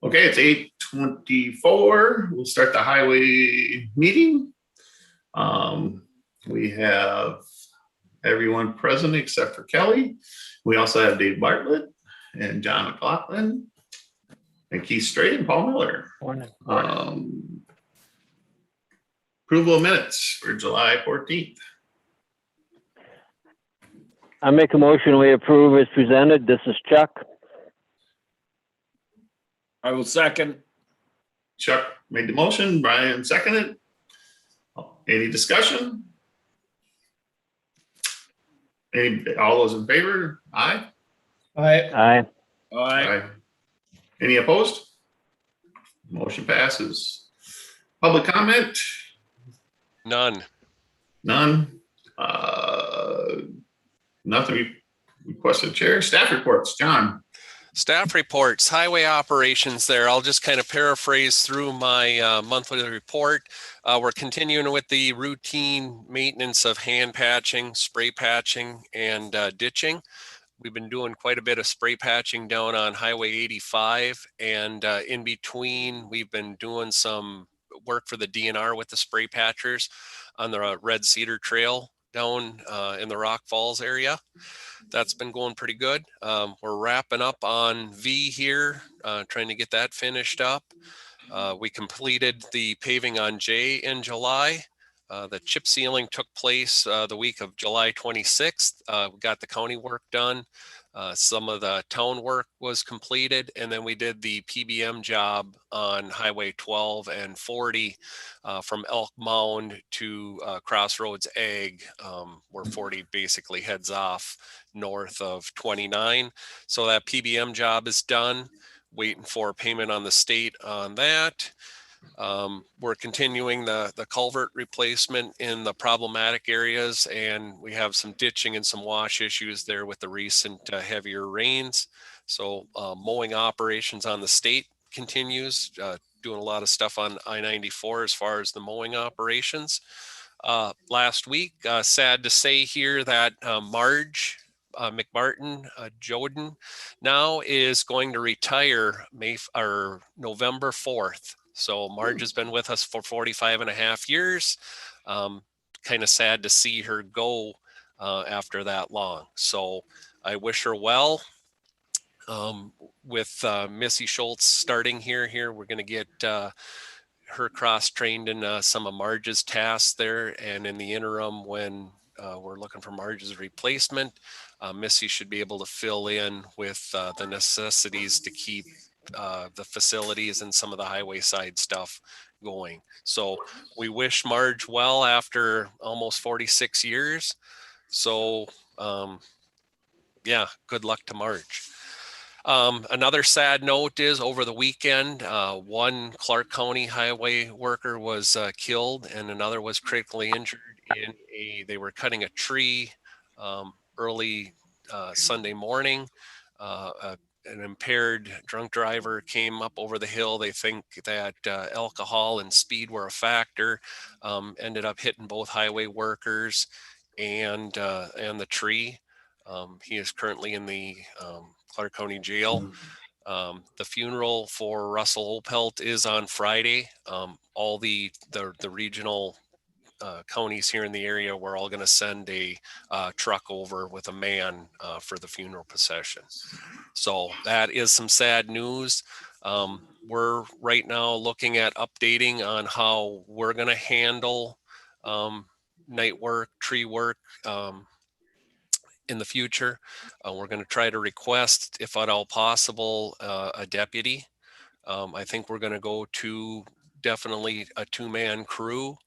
Okay, it's 8:24. We'll start the highway meeting. We have everyone present except for Kelly. We also have Dave Bartlett and John McLaughlin and Keith Strait and Paul Miller. Morning. Approval of minutes for July 14th. I make a motion we approve as presented. This is Chuck. I will second. Chuck made the motion, Brian seconded. Any discussion? All those in favor? Aye. Aye. Aye. Any opposed? Motion passes. Public comment? None. None. Nothing requested. Chair. Staff reports. John. Staff reports, highway operations there. I'll just kind of paraphrase through my monthly report. We're continuing with the routine maintenance of hand patching, spray patching, and ditching. We've been doing quite a bit of spray patching down on Highway 85, and in between, we've been doing some work for the DNR with the spray patchers on the Red Cedar Trail down in the Rock Falls area. That's been going pretty good. We're wrapping up on V here, trying to get that finished up. We completed the paving on J in July. The chip sealing took place the week of July 26th. We got the county work done. Some of the town work was completed, and then we did the PBM job on Highway 12 and 40 from Elk Mound to Crossroads Ag, where 40 basically heads off north of 29. So that PBM job is done. Waiting for payment on the state on that. We're continuing the culvert replacement in the problematic areas, and we have some ditching and some wash issues there with the recent heavier rains. So mowing operations on the state continues, doing a lot of stuff on I-94 as far as the mowing operations. Last week, sad to say here that Marge McMartin Joden now is going to retire November 4th. So Marge has been with us for 45 and a half years. Kind of sad to see her go after that long. So I wish her well. With Missy Schultz starting here, we're going to get her cross-trained in some of Marge's tasks there. And in the interim, when we're looking for Marge's replacement, Missy should be able to fill in with the necessities to keep the facilities and some of the highway side stuff going. So we wish Marge well after almost 46 years. So yeah, good luck to Marge. Another sad note is over the weekend, one Clark County highway worker was killed and another was critically injured they were cutting a tree early Sunday morning. An impaired drunk driver came up over the hill. They think that alcohol and speed were a factor. Ended up hitting both highway workers and the tree. He is currently in the Clark County Jail. The funeral for Russell Opelt is on Friday. All the regional counties here in the area, we're all going to send a truck over with a man for the funeral procession. So that is some sad news. We're right now looking at updating on how we're going to handle night work, tree work in the future. We're going to try to request, if at all possible, a deputy. I think we're going to go to definitely a two-man crew.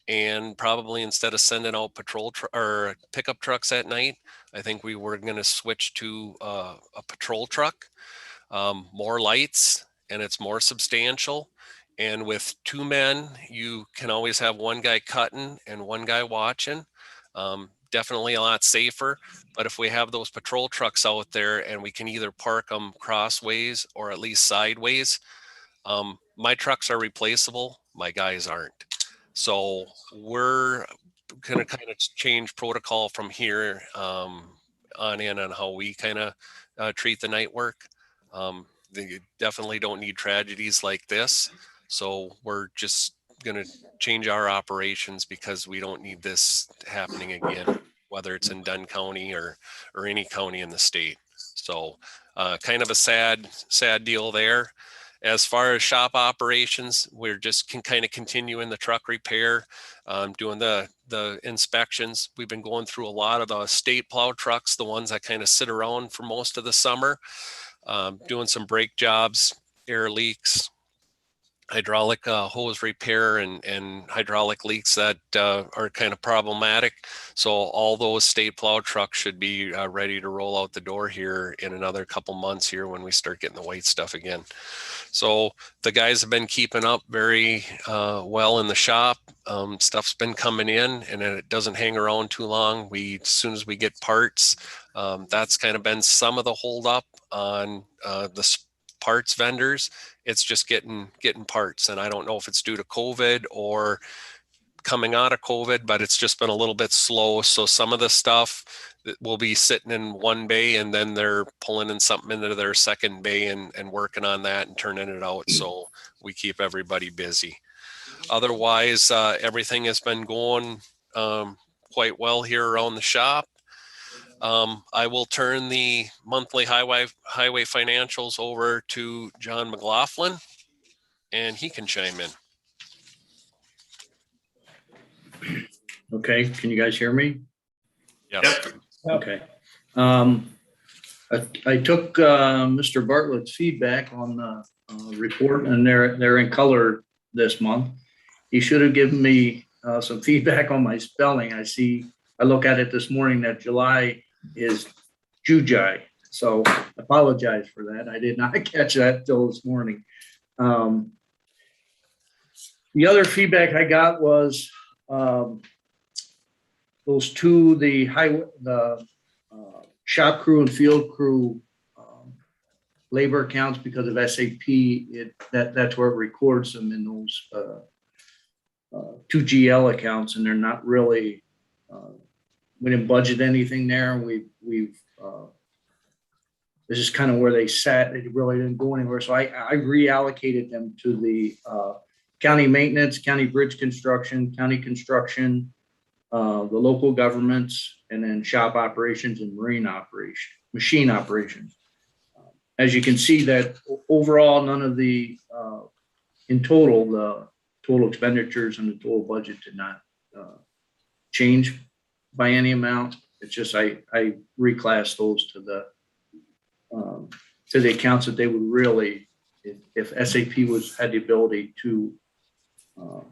And probably instead of sending out patrol or pickup trucks at night, I think we were going to switch to a patrol truck, more lights, and it's more substantial. And with two men, you can always have one guy cutting and one guy watching. Definitely a lot safer. But if we have those patrol trucks out there and we can either park them crossways or at least sideways, my trucks are replaceable. My guys aren't. So we're going to kind of change protocol from here on in on how we kind of treat the night work. They definitely don't need tragedies like this. So we're just going to change our operations because we don't need this happening again, whether it's in Dunn County or any county in the state. So kind of a sad deal there. As far as shop operations, we're just can kind of continue in the truck repair, doing the inspections. We've been going through a lot of the state plow trucks, the ones that kind of sit around for most of the summer, doing some brake jobs, air leaks, hydraulic hose repair, and hydraulic leaks that are kind of problematic. So all those state plow trucks should be ready to roll out the door here in another couple months here when we start getting the white stuff again. So the guys have been keeping up very well in the shop. Stuff's been coming in and it doesn't hang around too long. As soon as we get parts, that's kind of been some of the holdup on the parts vendors. It's just getting parts, and I don't know if it's due to COVID or coming out of COVID, but it's just been a little bit slow. So some of the stuff will be sitting in one bay and then they're pulling in something into their second bay and working on that and turning it out. So we keep everybody busy. Otherwise, everything has been going quite well here around the shop. I will turn the monthly highway financials over to John McLaughlin, and he can chime in. Okay, can you guys hear me? Yes. Yep. Okay. I took Mr. Bartlett's feedback on the report, and they're in color this month. He should have given me some feedback on my spelling. I look at it this morning that July is Jujai, so apologize for that. I did not catch that till this morning. The other feedback I got was those two, the shop crew and field crew labor accounts, because of SAP, that's where it records them in those two GL accounts, and they're not really, we didn't budget anything there. This is kind of where they sat. They really didn't go anywhere. So I reallocated them to the county maintenance, county bridge construction, county construction, the local governments, and then shop operations and machine operations. As you can see that overall, none of the, in total, the total expenditures and the total budget did not change by any amount. It's just I reclassed those to the accounts that they would really, if SAP had the ability to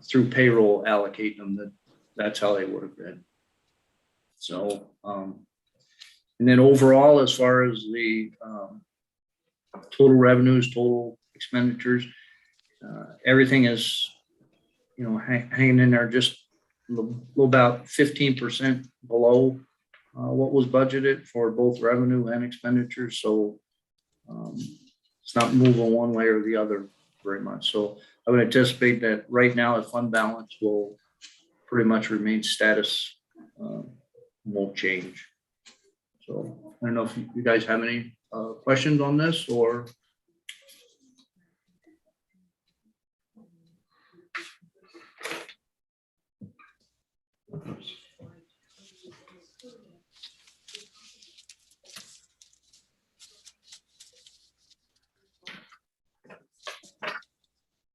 through payroll allocate them, that's how they would have been. So and then overall, as far as the total revenues, total expenditures, everything is, hanging in there just about 15% below what was budgeted for both revenue and expenditures. So it's not moving one way or the other very much. So I would anticipate that right now the fund balance will pretty much remain status, won't change. So I don't know if you guys have any questions on this or.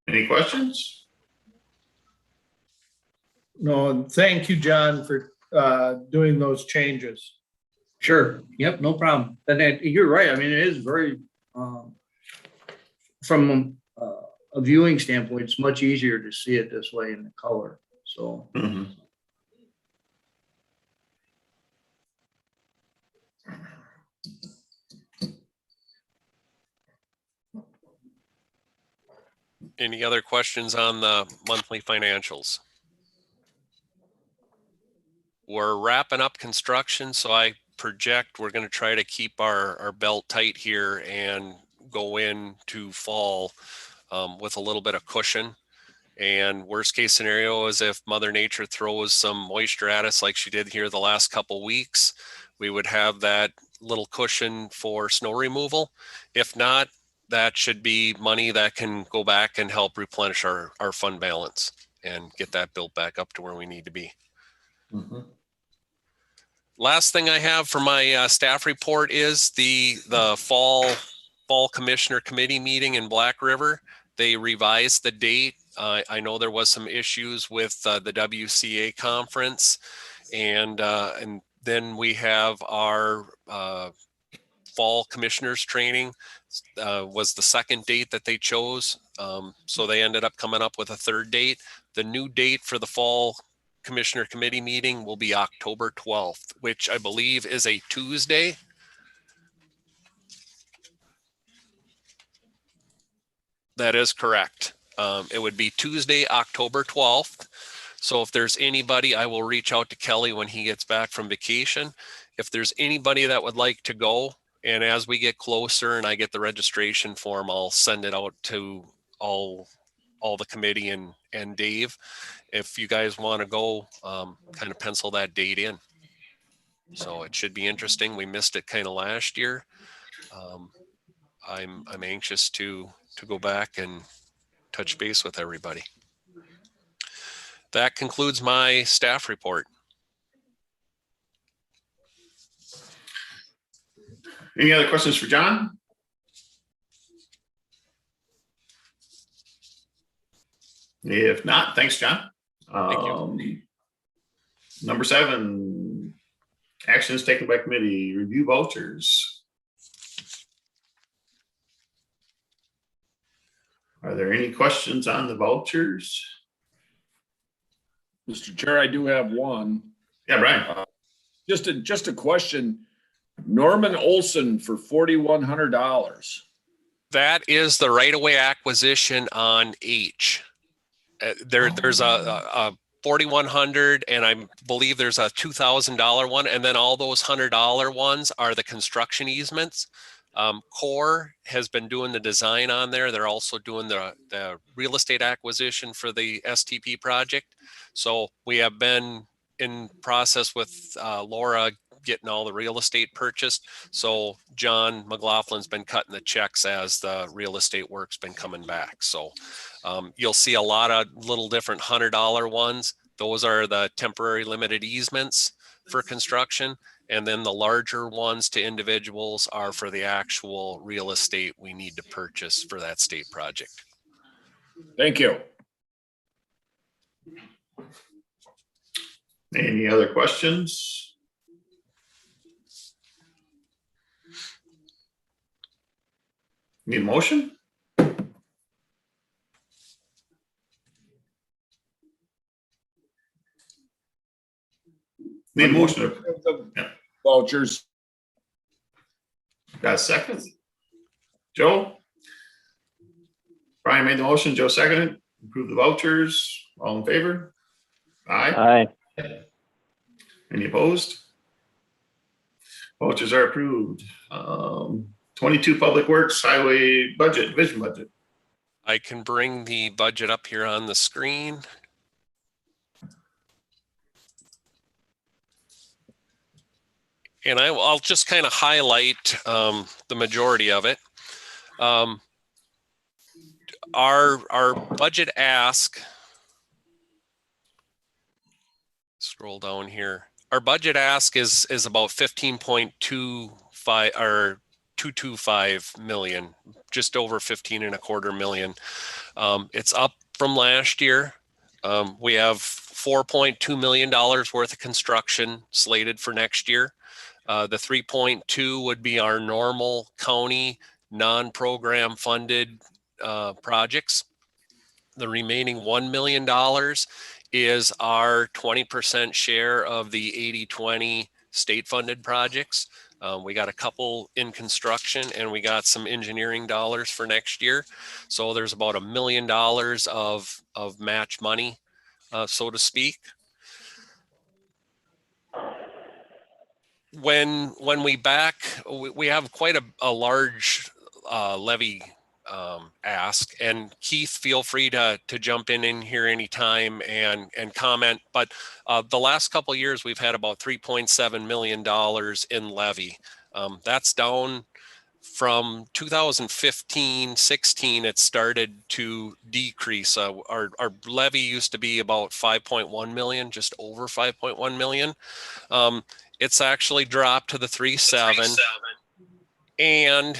Any questions? No, thank you, John, for doing those changes. Sure. Yep. No problem. And then you're right. I mean, it is very, from a viewing standpoint, it's much easier to see it this way in the color. So. Mhm. Any other questions on the monthly financials? We're wrapping up construction, so I project we're going to try to keep our belt tight here and go into fall with a little bit of cushion. And worst case scenario is if Mother Nature throws some moisture at us like she did here the last couple weeks, we would have that little cushion for snow removal. If not, that should be money that can go back and help replenish our fund balance and get that built back up to where we need to be. Mhm. Last thing I have for my staff report is the fall commissioner committee meeting in Black River. They revised the date. I know there was some issues with the WCA conference, and then we have our fall commissioners training was the second date that they chose. So they ended up coming up with a third date. The new date for the fall commissioner committee meeting will be October 12th, which I believe is a Tuesday. That is correct. It would be Tuesday, October 12th. So if there's anybody, I will reach out to Kelly when he gets back from vacation. If there's anybody that would like to go, and as we get closer and I get the registration form, I'll send it out to all the committee and Dave. If you guys want to go, kind of pencil that date in. So it should be interesting. We missed it kind of last year. I'm anxious to go back and touch base with everybody. That concludes my staff report. Any other questions for John? If not, thanks, John. Thank you. Number 7, actions taken by committee, review vouchers. Are there any questions on the vouchers? Mr. Chair, I do have one. Yeah, Brian. Just a question. Norman Olson for $4,100. That is the right-of-way acquisition on H. There's a 4,100, and I believe there's a $2,000 one, and then all those $100 ones are the construction easements. Core has been doing the design on there. They're also doing the real estate acquisition for the STP project. So we have been in process with Laura getting all the real estate purchased. So John McLaughlin's been cutting the checks as the real estate work's been coming back. So you'll see a lot of little different $100 ones. Those are the temporary limited easements for construction. And then the larger ones to individuals are for the actual real estate we need to purchase for that state project. Thank you. Any other questions? Need a motion? Need a motion. Yeah. Vouchers. Got a second? Joe? Brian made the motion, Joe seconded. Approve the vouchers. All in favor? Aye. Aye. Any opposed? Vouchers are approved. 22 Public Works Highway Budget, Division Budget. I can bring the budget up here on the screen. And I'll just kind of highlight the majority of it. Our budget ask, scroll down here. Our budget ask is about 15.25 or 225 million, just over 15.25 million. It's up from last year. We have $4.2 million worth of construction slated for next year. The 3.2 would be our normal county non-program funded projects. The remaining $1 million is our 20% share of the 80-20 state funded projects. We got a couple in construction and we got some engineering dollars for next year. So there's about $1 million of match money, so to speak. When we back, we have quite a large levy ask, and Keith, feel free to jump in here anytime and comment. But the last couple of years, we've had about $3.7 million in levy. That's down from 2015, 16, it started to decrease. Our levy used to be about 5.1 million, just over 5.1 million. It's actually dropped to the 3.7, and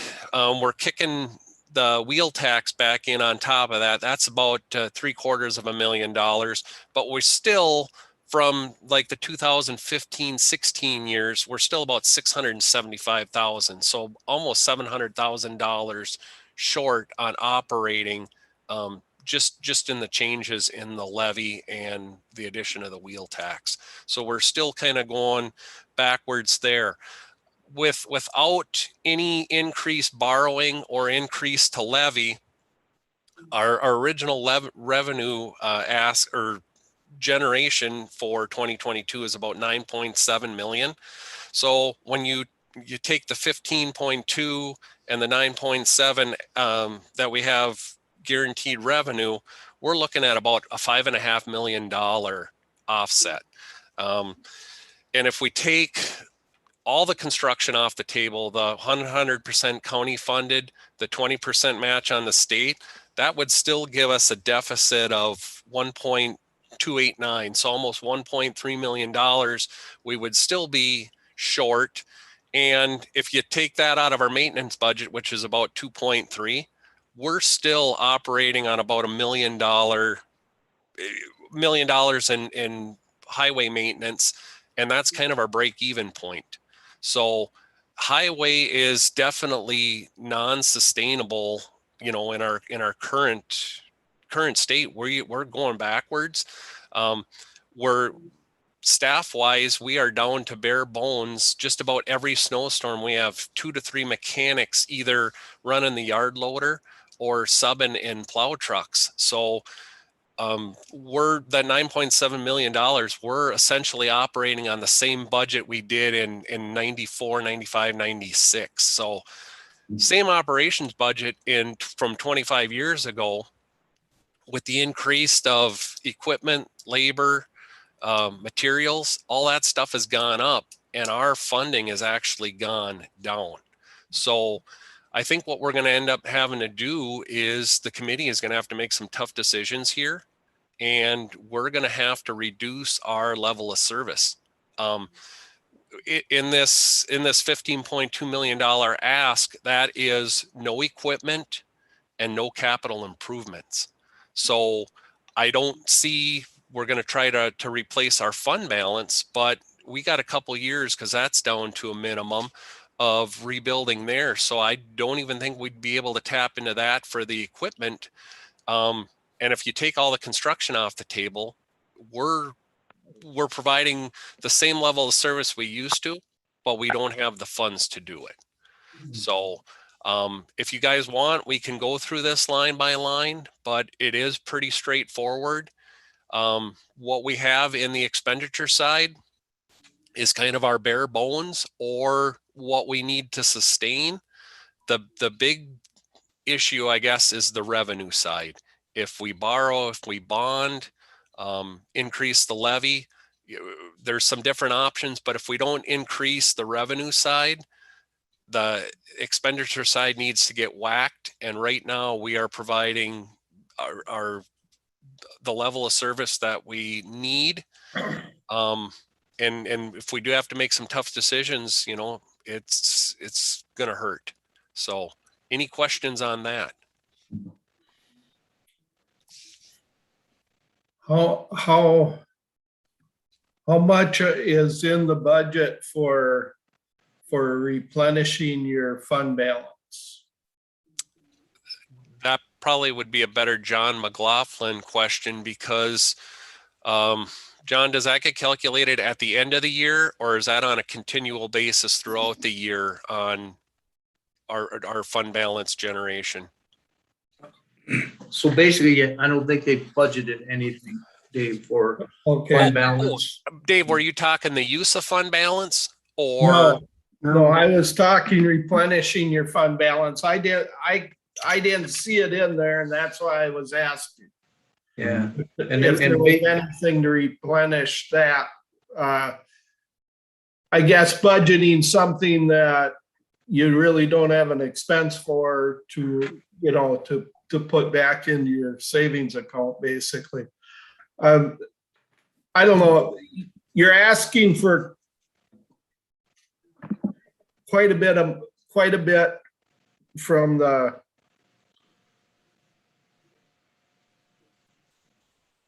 we're kicking the wheel tax back in on top of that. That's about $750,000, but we're still, from like the 2015, 16 years, we're still about 675,000. So almost $700,000 short on operating, just in the changes in the levy and the addition of the wheel tax. So we're still kind of going backwards there. Without any increased borrowing or increase to levy, our original revenue ask or generation for 2022 is about 9.7 million. So when you take the 15.2 and the 9.7 that we have guaranteed revenue, we're looking at about a $5.5 million offset. And if we take all the construction off the table, the 100% county funded, the 20% match on the state, that would still give us a deficit of 1.289, so almost $1.3 million. We would still be short. And if you take that out of our maintenance budget, which is about 2.3, we're still operating on about $1 million in highway maintenance. And that's kind of our break-even point. So highway is definitely non-sustainable, in our current state. We're going backwards. We're staff-wise, we are down to bare bones. Just about every snowstorm, we have 2 to 3 mechanics either running the yard loader or subbing in plow trucks. So we're that $9.7 million, we're essentially operating on the same budget we did in 94, 95, 96. So same operations budget from 25 years ago, with the increase of equipment, labor, materials, all that stuff has gone up, and our funding has actually gone down. So I think what we're going to end up having to do is the committee is going to have to make some tough decisions here, and we're going to have to reduce our level of service. In this $15.2 million ask, that is no equipment and no capital improvements. So I don't see we're going to try to replace our fund balance, but we got a couple years, because that's down to a minimum of rebuilding there. So I don't even think we'd be able to tap into that for the equipment. And if you take all the construction off the table, we're providing the same level of service we used to, but we don't have the funds to do it. So if you guys want, we can go through this line by line, but it is pretty straightforward. What we have in the expenditure side is kind of our bare bones, or what we need to sustain. The big issue, I guess, is the revenue side. If we borrow, if we bond, increase the levy, there's some different options, but if we don't increase the revenue side, the expenditure side needs to get whacked. And right now we are providing the level of service that we need. And if we do have to make some tough decisions, it's going to hurt. So any questions on that? How much is in the budget for replenishing your fund balance? That probably would be a better John McLaughlin question, because John, does that get calculated at the end of the year, or is that on a continual basis throughout the year on our fund balance generation? So basically, I don't think they budgeted anything, Dave, for Okay. fund balance. Dave, were you talking the use of fund balance, or? No, I was talking replenishing your fund balance. I didn't see it in there, and that's why I was asking. Yeah. If there was anything to replenish that, I guess budgeting something that you really don't have an expense for to, to put back into your savings account, basically. I don't know, you're asking for quite a bit from the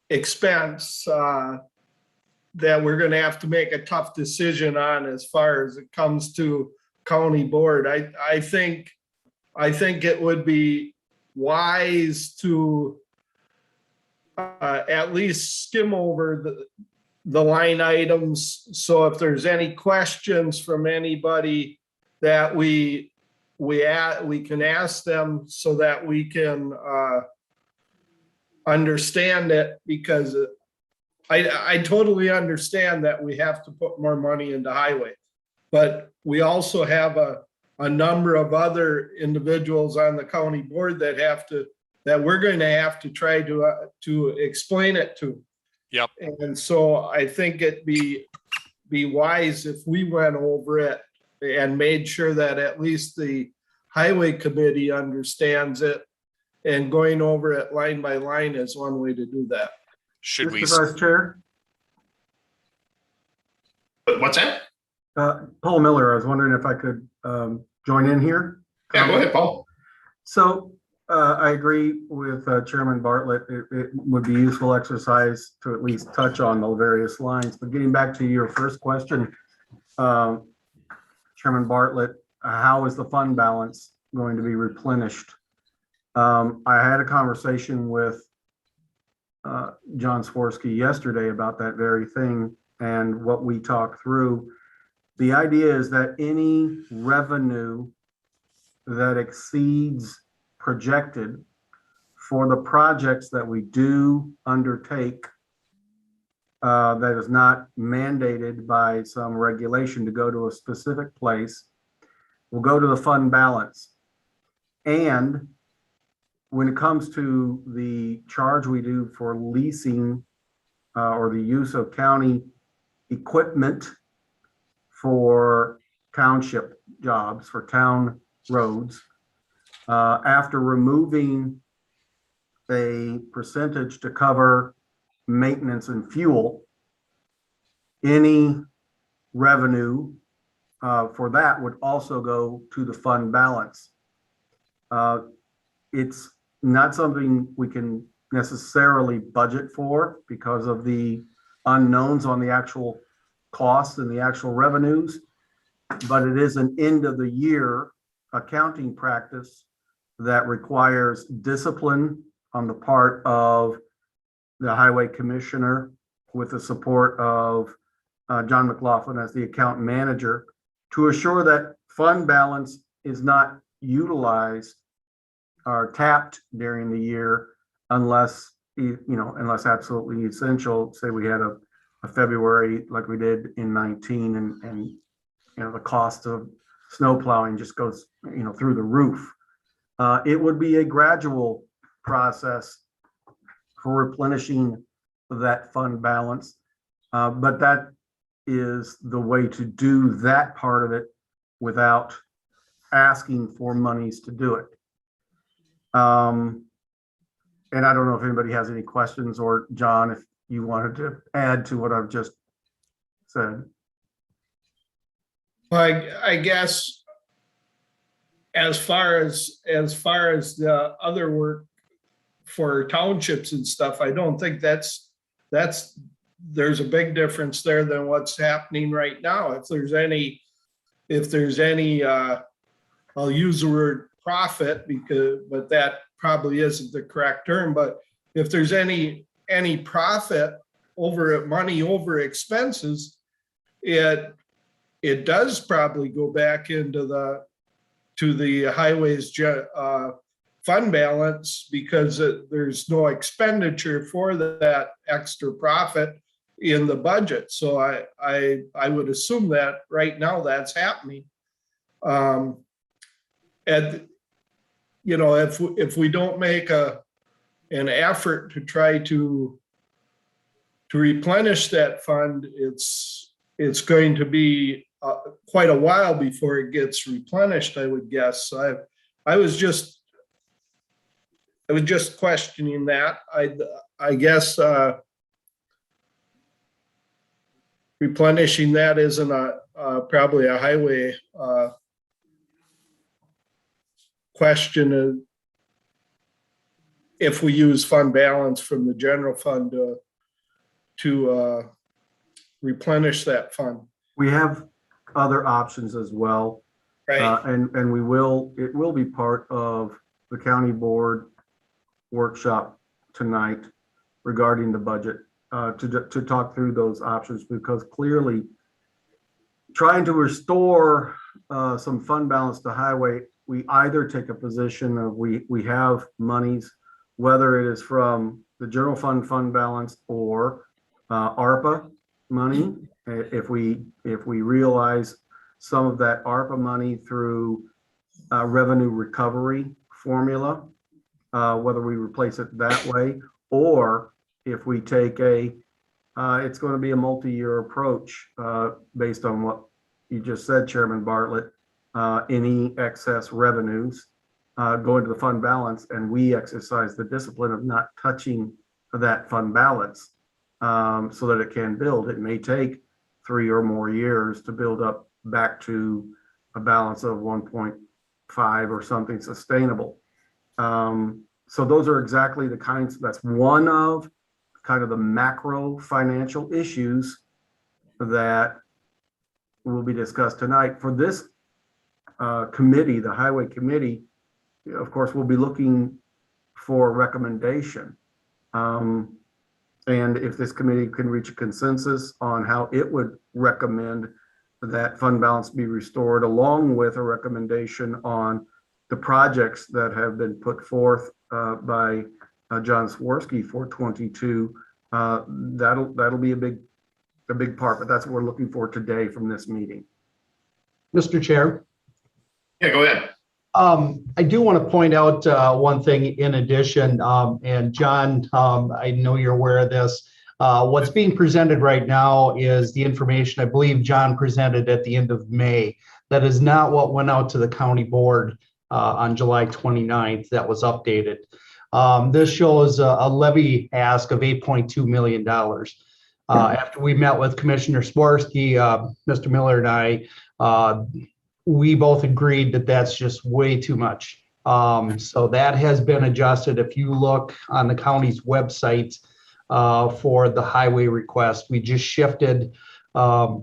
expense that we're gonna have to make a tough decision on as far as it comes to county board. I think it would be wise to at least skim over the line items. So if there's any questions from anybody that we can ask them so that we can understand it, because I totally understand that we have to put more money into highway, but we also have a number of other individuals on the county board that we're going to have to try to explain it to. Yep. And so I think it'd be wise if we went over it and made sure that at least the highway committee understands it, and going over it line by line is one way to do that. Should we? Mr. Vice Chair, What's that? Paul Miller, I was wondering if I could join in here. Yeah, go ahead, Paul. So I agree with Chairman Bartlett. It would be useful exercise to at least touch on the various lines. But getting back to your first question, Chairman Bartlett, how is the fund balance going to be replenished? I had a conversation with John Swirsky yesterday about that very thing, and what we talked through. The idea is that any revenue that exceeds projected for the projects that we do undertake, that is not mandated by some regulation to go to a specific place, will go to the fund balance. And when it comes to the charge we do for leasing or the use of county equipment for township jobs, for town roads, after removing a percentage to cover maintenance and fuel, any revenue for that would also go to the fund balance. It's not something we can necessarily budget for because of the unknowns on the actual costs and the actual revenues, but it is an end of the year accounting practice that requires discipline on the part of the highway commissioner with the support of John McLaughlin as the account manager to assure that fund balance is not utilized or tapped during the year unless, unless absolutely essential. Say we had a February like we did in 19 and the cost of snow plowing just goes, through the roof. It would be a gradual process for replenishing that fund balance. But that is the way to do that part of it without asking for monies to do it. And I don't know if anybody has any questions, or John, if you wanted to add to what I've just said. I guess as far as the other work for townships and stuff, I don't think there's a big difference there than what's happening right now. If there's any, I'll use the word profit but that probably isn't the correct term, but if there's any profit over money over expenses, it does probably go back into the highways fund balance, because there's no expenditure for that extra profit in the budget. So I would assume that right now that's happening. And if we don't make an effort to try to replenish that fund, it's going to be quite a while before it gets replenished, I would guess. So I was just questioning that. I guess replenishing that isn't probably a highway question. If we use fund balance from the general fund to replenish that fund. We have other options as well. Right. And it will be part of the county board workshop tonight regarding the budget, to talk through those options, because clearly trying to restore some fund balance to highway, we either take a position of we have monies, whether it is from the general fund balance or ARPA money. If we realize some of that ARPA money through revenue recovery formula, whether we replace it that way, or if we take it's going to be a multi-year approach based on what you just said, Chairman Bartlett. Any excess revenues go into the fund balance, and we exercise the discipline of not touching that fund balance so that it can build. It may take 3 or more years to build up back to a balance of 1.5 or something sustainable. So those are exactly the kinds, that's one of kind of the macro financial issues that will be discussed tonight. For this committee, the highway committee, of course, we'll be looking for a recommendation. And if this committee can reach a consensus on how it would recommend that fund balance be restored, along with a recommendation on the projects that have been put forth by John Swirsky for 22, that'll be a big part, but that's what we're looking for today from this meeting. Mr. Chair. Yeah, go ahead. I do want to point out one thing in addition, and John, I know you're aware of this. What's being presented right now is the information I believe John presented at the end of May. That is not what went out to the county board on July 29th that was updated. This shows a levy ask of $8.2 million. After we met with Commissioner Swirsky, Mr. Miller and I, we both agreed that that's just way too much. So that has been adjusted. If you look on the county's website for the highway request, we just shifted a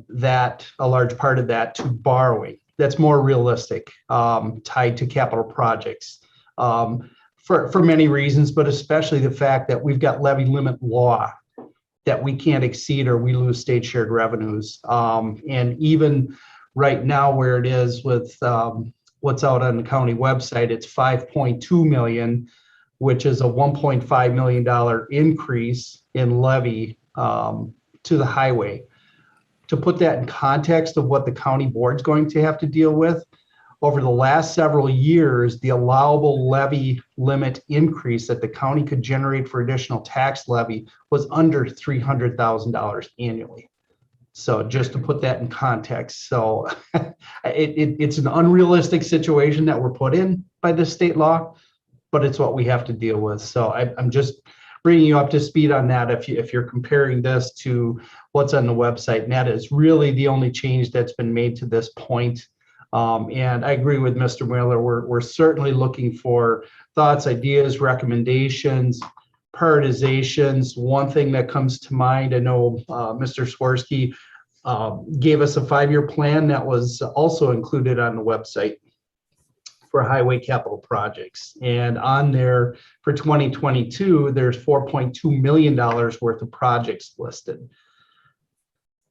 large part of that to borrowing. That's more realistic, tied to capital projects for many reasons, but especially the fact that we've got levy limit law that we can't exceed or we lose state shared revenues. And even right now where it is with what's out on the county website, it's 5.2 million, which is a $1.5 million increase in levy to the highway. To put that in context of what the county board's going to have to deal with, over the last several years, the allowable levy limit increase that the county could generate for additional tax levy was under $300,000 annually. So just to put that in context, so it's an unrealistic situation that we're put in by the state law, but it's what we have to deal with. So I'm just bringing you up to speed on that. If you're comparing this to what's on the website, and that is really the only change that's been made to this point. And I agree with Mr. Miller. We're certainly looking for thoughts, ideas, recommendations, prioritizations. One thing that comes to mind, I know Mr. Swirsky gave us a 5-year plan that was also included on the website for highway capital projects. And on there for 2022, there's $4.2 million worth of projects listed.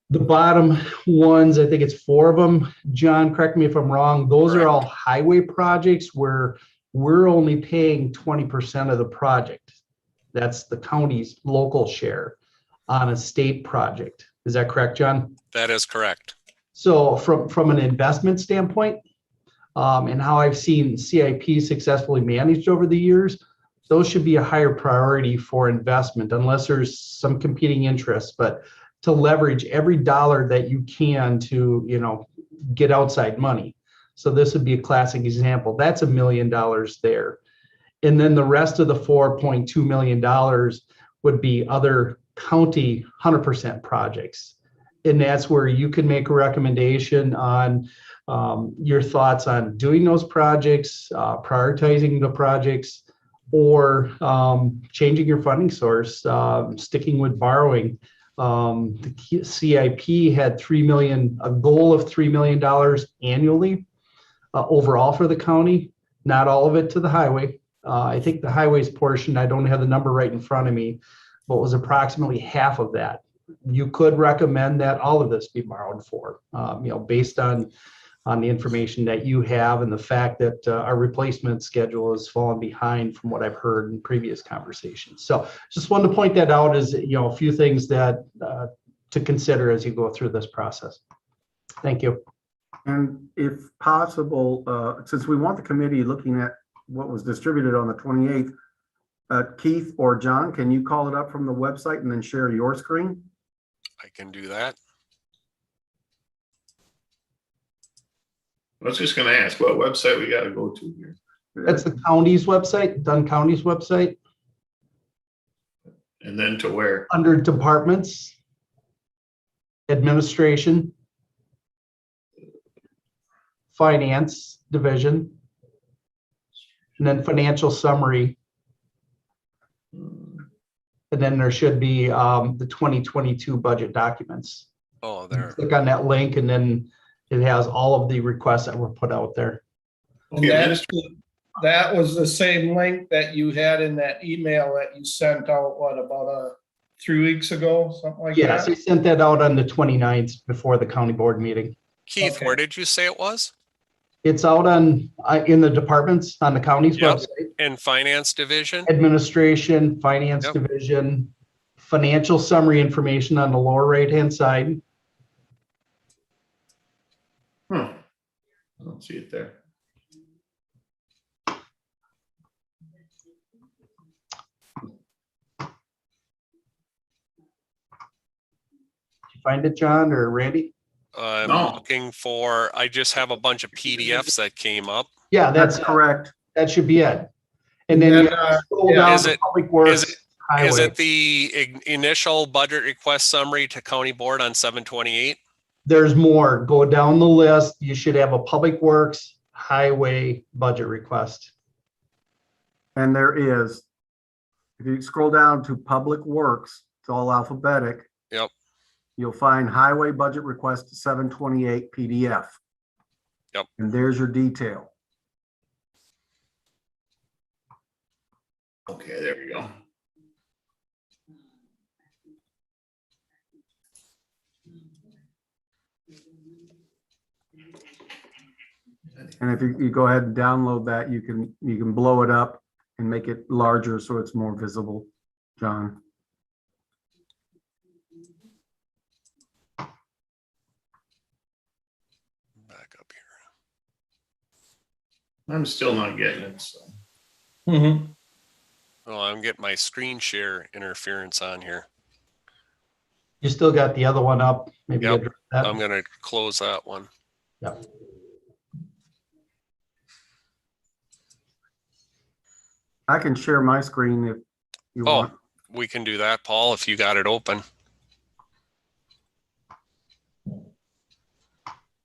The bottom ones, I think it's 4 of them. John, correct me if I'm wrong. Those are all highway projects where we're only paying 20% of the project. That's the county's local share on a state project. Is that correct, John? That is correct. So from an investment standpoint, and how I've seen CIP successfully managed over the years, those should be a higher priority for investment unless there's some competing interests. But to leverage every dollar that you can to, get outside money. So this would be a classic example. That's $1 million there. And then the rest of the $4.2 million would be other county 100% projects. And that's where you can make a recommendation on your thoughts on doing those projects, prioritizing the projects, or changing your funding source, sticking with borrowing. The CIP had a goal of $3 million annually overall for the county, not all of it to the highway. I think the highways portion, I don't have the number right in front of me, but was approximately half of that. You could recommend that all of this be borrowed for, based on the information that you have and the fact that our replacement schedule has fallen behind from what I've heard in previous conversations. So just wanted to point that out as, a few things that to consider as you go through this process. Thank you. And if possible, since we want the committee looking at what was distributed on the 28th, Keith or John, can you call it up from the website and then share your screen? I can do that. I was just gonna ask what website we gotta go to here. That's the county's website, Dunn County's website, And then to where? under departments, administration, finance division, and then financial summary. And then there should be the 2022 budget documents. Oh, there. Click on that link and then it has all of the requests that were put out there. And that was the same link that you had in that email that you sent out, about 3 weeks ago, something like Yes, that? I sent that out on the 29th before the county board meeting. Keith, Okay. where did you say it was? It's out on in the departments on the county's Yep. website. In finance division? Administration, finance Yep. division, financial summary information on the lower right-hand side. I don't see it there. Did you find it, John or Randy? I'm No. looking for, I just have a bunch of PDFs that came up. Yeah, That's that's correct. that should be it. And then you scroll down Is to it- Public Works, Is Highway. it the initial budget request summary to county board on 7/28? There's more. Go down the list. You should have a Public Works, Highway budget request. And there is, if you scroll down to Public Works, it's all alphabetic. Yep. You'll find Highway Budget Request 728 PDF. Yep. And there's your detail. Okay, there we go. And if you go ahead and download that, you can blow it up and make it larger so it's more visible, John. Back up here. I'm still not getting it, so. Mhm. Oh, I'm getting my screen share interference on here. You still got the other one up. Maybe Yep. address that. I'm gonna close that one. Yep. I can share my screen if you Oh, want. we can do that, Paul, if you got it open.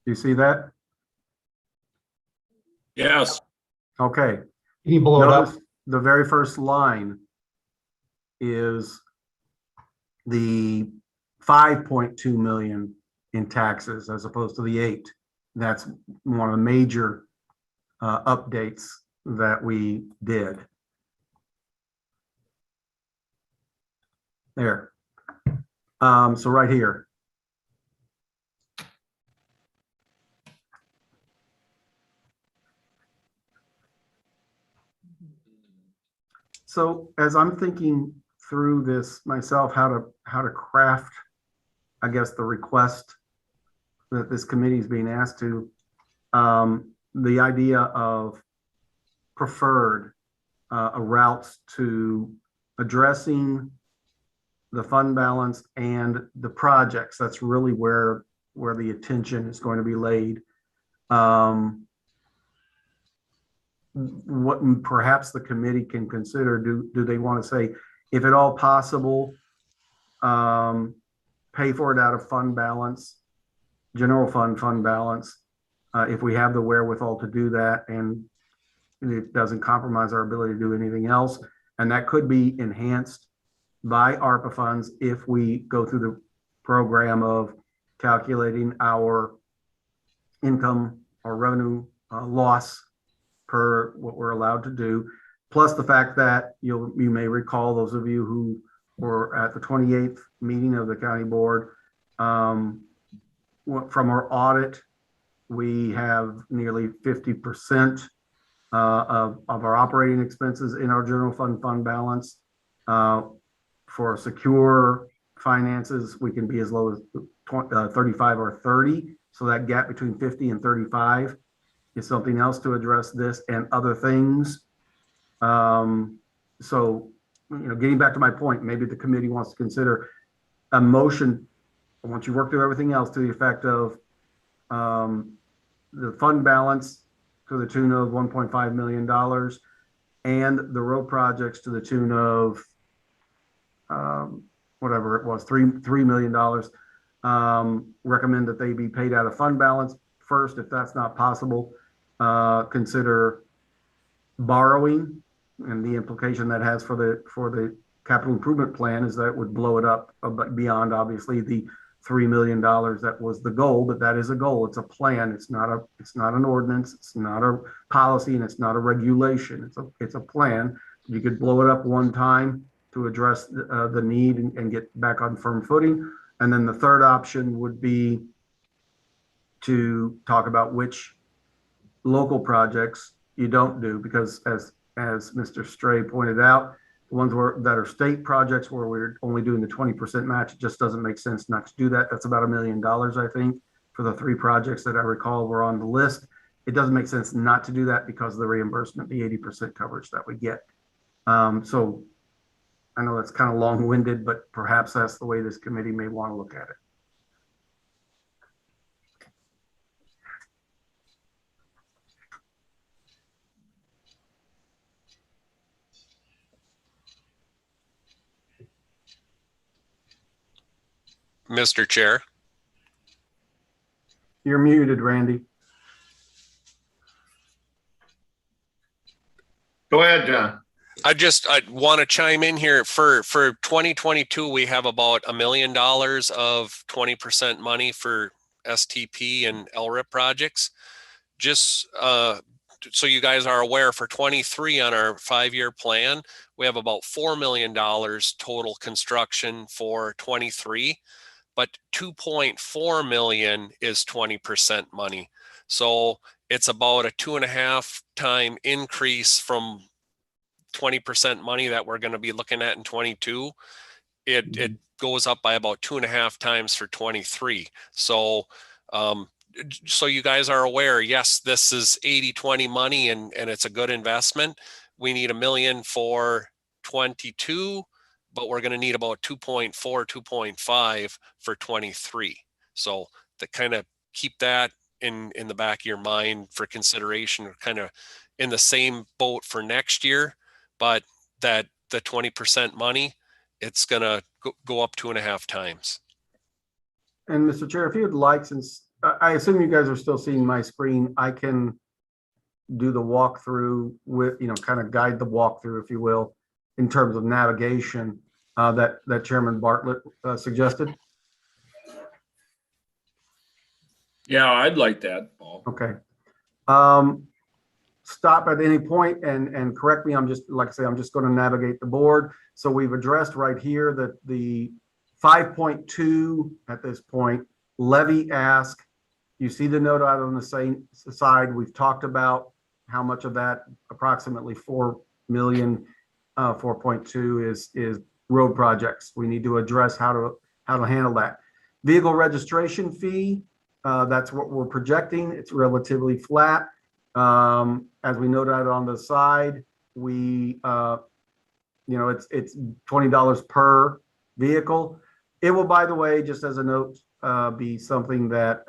You see that? Yes. Okay. Can you blow it up? Notice the very first line is the 5.2 million in taxes as opposed to the 8. That's one of the major updates that we did. There. So right here. So as I'm thinking through this myself, how to craft, I guess, the request that this committee is being asked to, the idea of preferred routes to addressing the fund balance, and the projects. That's really where the attention is going to be laid. What perhaps the committee can consider, do they want to say, if at all possible, pay for it out of fund balance, general fund balance, if we have the wherewithal to do that and it doesn't compromise our ability to do anything else. And that could be enhanced by ARPA funds if we go through the program of calculating our income or revenue loss per what we're allowed to do. Plus the fact that you may recall, those of you who were at the 28th meeting of the county board, from our audit, we have nearly 50% of our operating expenses in our general fund balance. For secure finances, we can be as low as 35 or 30. So that gap between 50 and 35 is something else to address this and other things. So, getting back to my point, maybe the committee wants to consider a motion, once you work through everything else, to the effect of the fund balance to the tune of $1.5 million and the road projects to the tune of whatever it was, $3 million. Recommend that they be paid out of fund balance first. If that's not possible, consider borrowing, and the implication that has for the capital improvement plan is that it would blow it up beyond obviously the $3 million that was the goal, but that is a goal. It's a plan. It's not an ordinance. It's not a policy, and it's not a regulation. It's a plan. You could blow it up one time to address the need and get back on firm footing. And then the third option would be to talk about which local projects you don't do, because as Mr. Stray pointed out, the ones that are state projects where we're only doing the 20% match, it just doesn't make sense not to do that. That's about $1 million, I think, for the 3 projects that I recall were on the list. It doesn't make sense not to do that because of the reimbursement, the 80% coverage that we get. So I know that's kind of long-winded, but perhaps that's the way this committee may want to look at it. Mr. Chair. You're muted, Randy. Go ahead, John. I want to chime in here for 2022. We have about $1 million of 20% money for STP and LRIP projects. Just so you guys are aware, for 23 on our 5-year plan, we have about $4 million total construction for 23, but 2.4 million is 20% money. So it's about a 2.5 time increase from 20% money that we're going to be looking at in 22. It goes up by about 2.5 times for 23. So so you guys are aware, yes, this is 80-20 money and it's a good investment. We need $1 million for 22, but we're going to need about 2.4, 2.5 for 23. So to kind of keep that in the back of your mind for consideration, we're kind of in the same boat for next year, but that the 20% money, it's going to go up 2.5 times. And Mr. Chair, if you'd like, since I assume you guys are still seeing my screen, I can do the walkthrough with, kind of guide the walkthrough, if you will, in terms of navigation that Chairman Bartlett suggested. Yeah, I'd like that, Paul. Okay. Stop at any point and correct me. I'm just, like I say, I'm just going to navigate the board. So we've addressed right here that the 5.2 at this point, levy ask. You see the note out on the same side. We've talked about how much of that, approximately 4 million, 4.2 is road projects. We need to address how to handle that. Vehicle registration fee, that's what we're projecting. It's relatively flat. As we noted out on the side, we, it's $20 per vehicle. It will, by the way, just as a note, be something that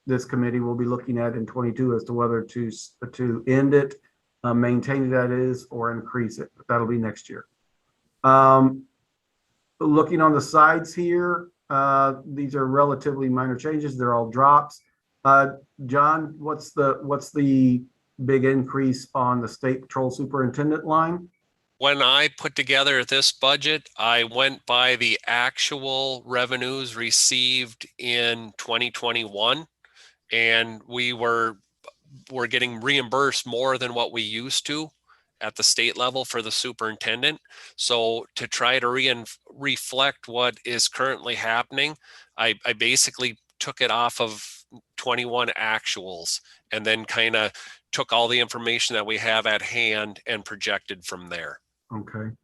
this committee will be looking at in 22 as to whether to end it, maintain it as is, or increase it. But that'll be next year. Looking on the sides here, these are relatively minor changes. They're all drops. John, what's the big increase on the state patrol superintendent line? When I put together this budget, I went by the actual revenues received in 2021, and we're getting reimbursed more than what we used to at the state level for the superintendent. So to try to reflect what is currently happening, I basically took it off of 21 actuals and then kind of took all the information that we have at hand and projected from there. Okay.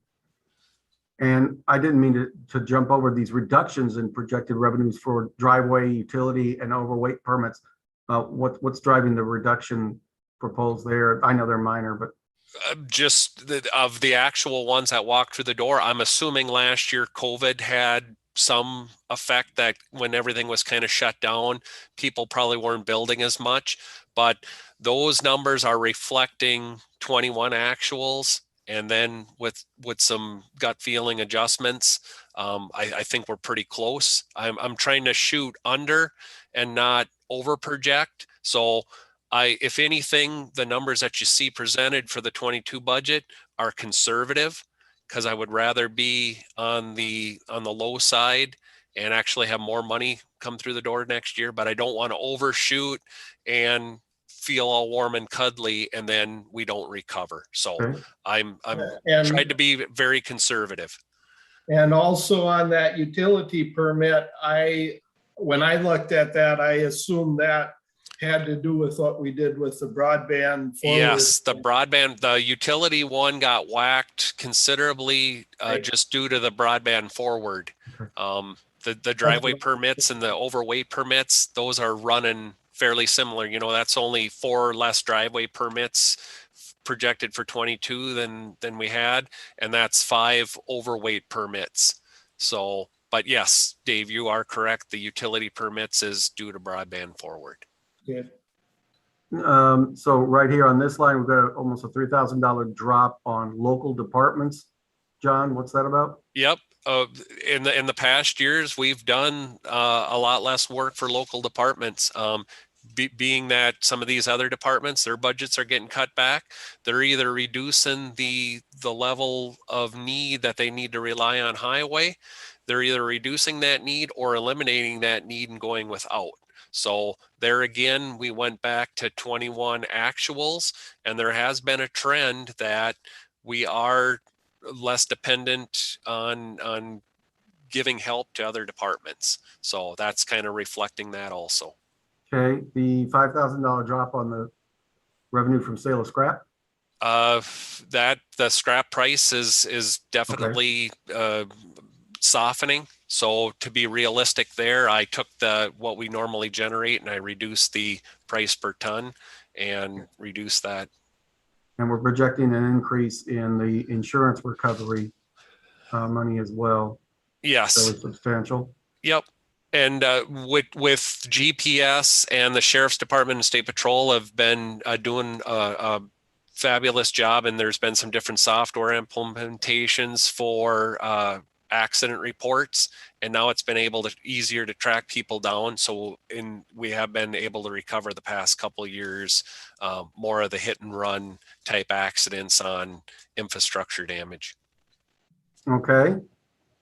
And I didn't mean to jump over these reductions in projected revenues for driveway, utility, and overweight permits. What's driving the reduction proposed there? I know they're minor, but just of the actual ones that walked through the door, I'm assuming last year COVID had some effect that when everything was kind of shut down, people probably weren't building as much, but those numbers are reflecting 21 actuals. And then with some gut feeling adjustments, I think we're pretty close. I'm trying to shoot under and not over project. So if anything, the numbers that you see presented for the 22 budget are conservative, because I would rather be on the low side and actually have more money come through the door next year. But I don't want to overshoot and feel all warm and cuddly and then we don't recover. So okay. I'm And- tried to be very conservative. And also on that utility permit, when I looked at that, I assumed that had to do with what we did with the broadband forward. Yes, the utility one got whacked considerably Right. just due to the broadband forward. The driveway permits and the overweight permits, those are running fairly similar. You know, that's only 4 less driveway permits projected for 22 than we had, and that's 5 overweight permits. So, but yes, Dave, you are correct. The utility permits is due to broadband forward. Good. So right here on this line, we've got almost a $3,000 drop on local departments. John, what's that about? Yep. In the past years, we've done a lot less work for local departments. Being that some of these other departments, their budgets are getting cut back, they're either reducing the level of need that they need to rely on highway, they're either reducing that need or eliminating that need and going without. So there again, we went back to 21 actuals, and there has been a trend that we are less dependent on giving help to other departments. So that's kind of reflecting that also. Okay, the $5,000 drop on the revenue from sale of scrap? That the scrap price is definitely softening. So to be realistic there, I took what we normally generate and I reduced the price per ton and reduced that. And we're projecting an increase in the insurance recovery money as well. Yes. Fairly substantial. Yep. And with GPS and the Sheriff's Department and State Patrol have been doing a fabulous job, and there's been some different software implementations for accident reports, and now it's been easier to track people down. So we have been able to recover the past couple of years more of the hit and run type accidents on infrastructure damage. Okay.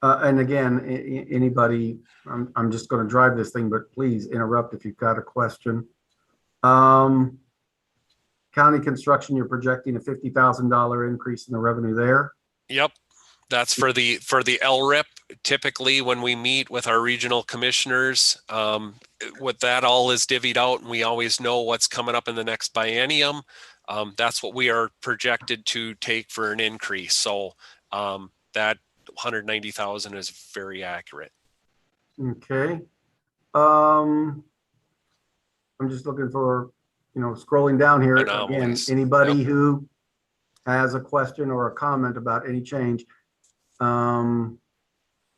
And again, anybody, I'm just going to drive this thing, but please interrupt if you've got a question. County construction, you're projecting a $50,000 increase in the revenue there. Yep. That's for the LRIP. Typically, when we meet with our regional commissioners, what that all is divvied out, and we always know what's coming up in the next biennium. That's what we are projected to take for an increase. So that 190,000 is very accurate. Okay. I'm just looking for, scrolling down here again, Anomalies. anybody Yep. who has a question or a comment about any change.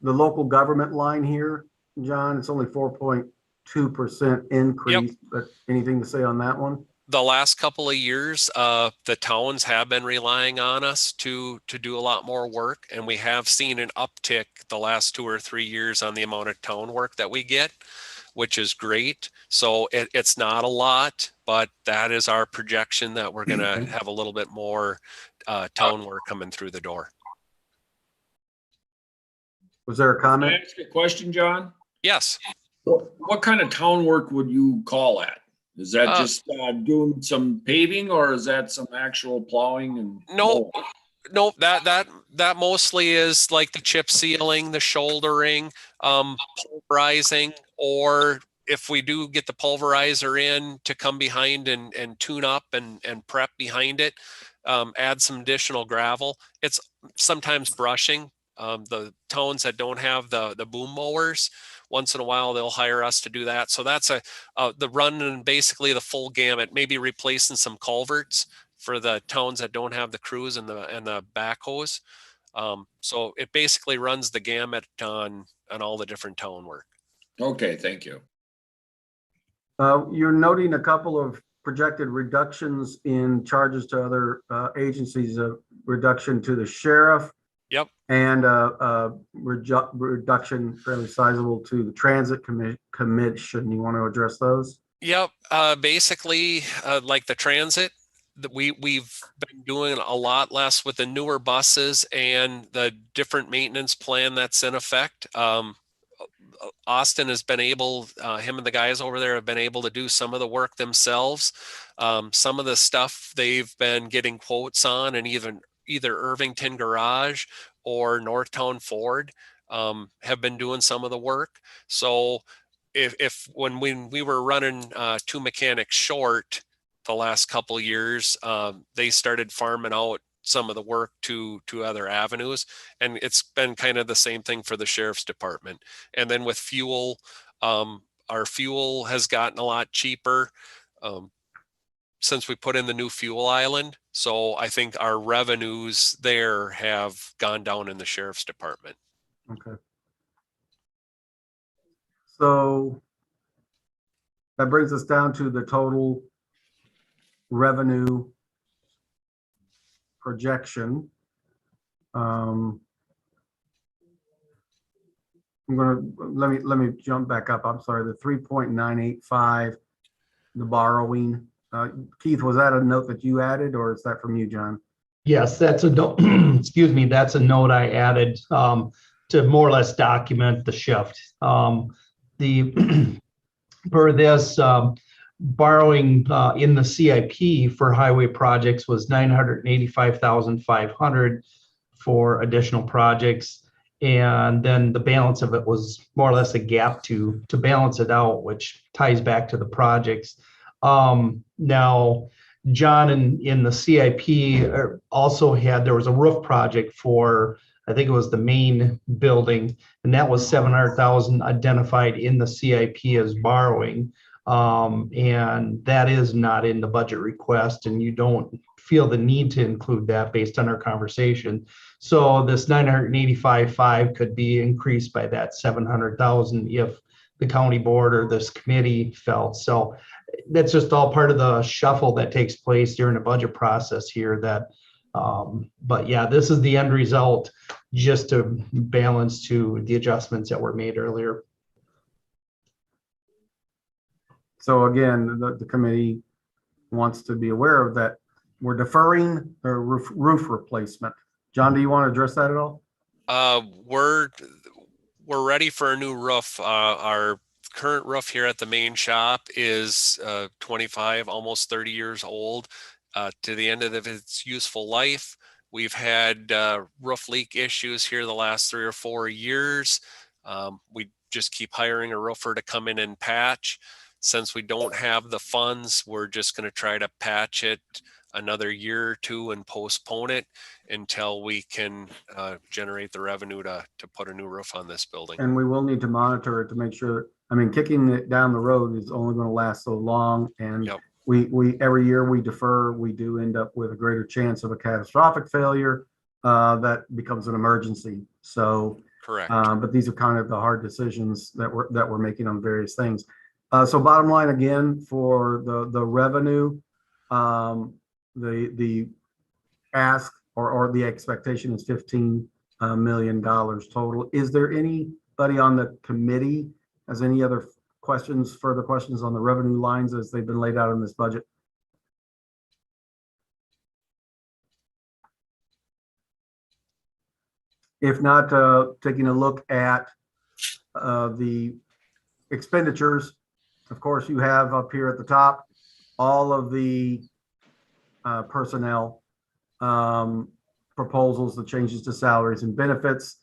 the local government line here, John, it's only 4.2% increase, but anything to say on that one? The last couple of years, the towns have been relying on us to do a lot more work, and we have seen an uptick the last 2 or 3 years on the amount of town work that we get, which is great. So it's not a lot, but that is our projection that we're going to have a little bit more town work coming through the door. Was there a Can I comment? ask a question, John? Yes. What kind of town work would you call that? Is that just doing some paving, or is that some actual plowing and? No, no, that mostly is like the chip sealing, the shouldering, pulverizing, or if we do get the pulverizer in to come behind and tune up and prep behind it, add some additional gravel. It's sometimes brushing. The towns that don't have the boom mowers, once in a while they'll hire us to do that. So that's the run and basically the full gamut, maybe replacing some culverts for the towns that don't have the crews and the backhoes. So it basically runs the gamut on all the different town work. Okay, thank you. You're noting a couple of projected reductions in charges to other agencies, a reduction to the sheriff. Yep. And reduction fairly sizable to the transit commission. You want to address those? Yep. Basically, like the transit, we've been doing a lot less with the newer buses and the different maintenance plan that's in effect. Austin has been able, him and the guys over there have been able to do some of the work themselves. Some of the stuff they've been getting quotes on, and either Irvington Garage or Northtown Ford have been doing some of the work. So if when we were running 2 mechanics short the last couple of years, they started farming out some of the work to other avenues, and it's been kind of the same thing for the sheriff's department. And then with fuel, our fuel has gotten a lot cheaper since we put in the new fuel island. So I think our revenues there have gone down in the sheriff's department. Okay. So that brings us down to the total revenue projection. I'm gonna let me jump back up. I'm sorry, the 3.985, the borrowing. Keith, was that a note that you added, or is that from you, John? Yes, that's a note. Excuse me, that's a note I added to more or less document the shift. Per this borrowing in the CIP for highway projects was $985,500 for additional projects, and then the balance of it was more or less a gap to balance it out, which ties back to the projects. Now, John in the CIP also there was a roof project for, I think it was the main building, and that was 700,000 identified in the CIP as borrowing. And that is not in the budget request, and you don't feel the need to include that based on our conversation. So this 985.5 could be increased by that 700,000 if the county board or this committee felt. So that's just all part of the shuffle that takes place during the budget process here. But yeah, this is the end result, just to balance to the adjustments that were made earlier. So again, the committee wants to be aware of that. We're deferring the roof replacement. John, do you want to address that at all? We're ready for a new roof. Our current roof here at the main shop is 25, almost 30 years old, to the end of its useful life. We've had roof leak issues here the last 3 or 4 years. We just keep hiring a roofer to come in and patch. Since we don't have the funds, we're just going to try to patch it another year or two and postpone it until we can generate the revenue to put a new roof on this building. And we will need to monitor it to make sure, I mean, kicking it down the road is only going to last so long. And Yep. we every year we defer, we do end up with a greater chance of a catastrophic failure that becomes an emergency. So Correct. But these are kind of the hard decisions that we're making on various things. So bottom line again, for the revenue, the ask or the expectation is $15 million total. Is there anybody on the committee has any other further questions on the revenue lines as they've been laid out in this budget? If not, taking a look at the expenditures, of course, you have up here at the top all of the personnel proposals, the changes to salaries and benefits.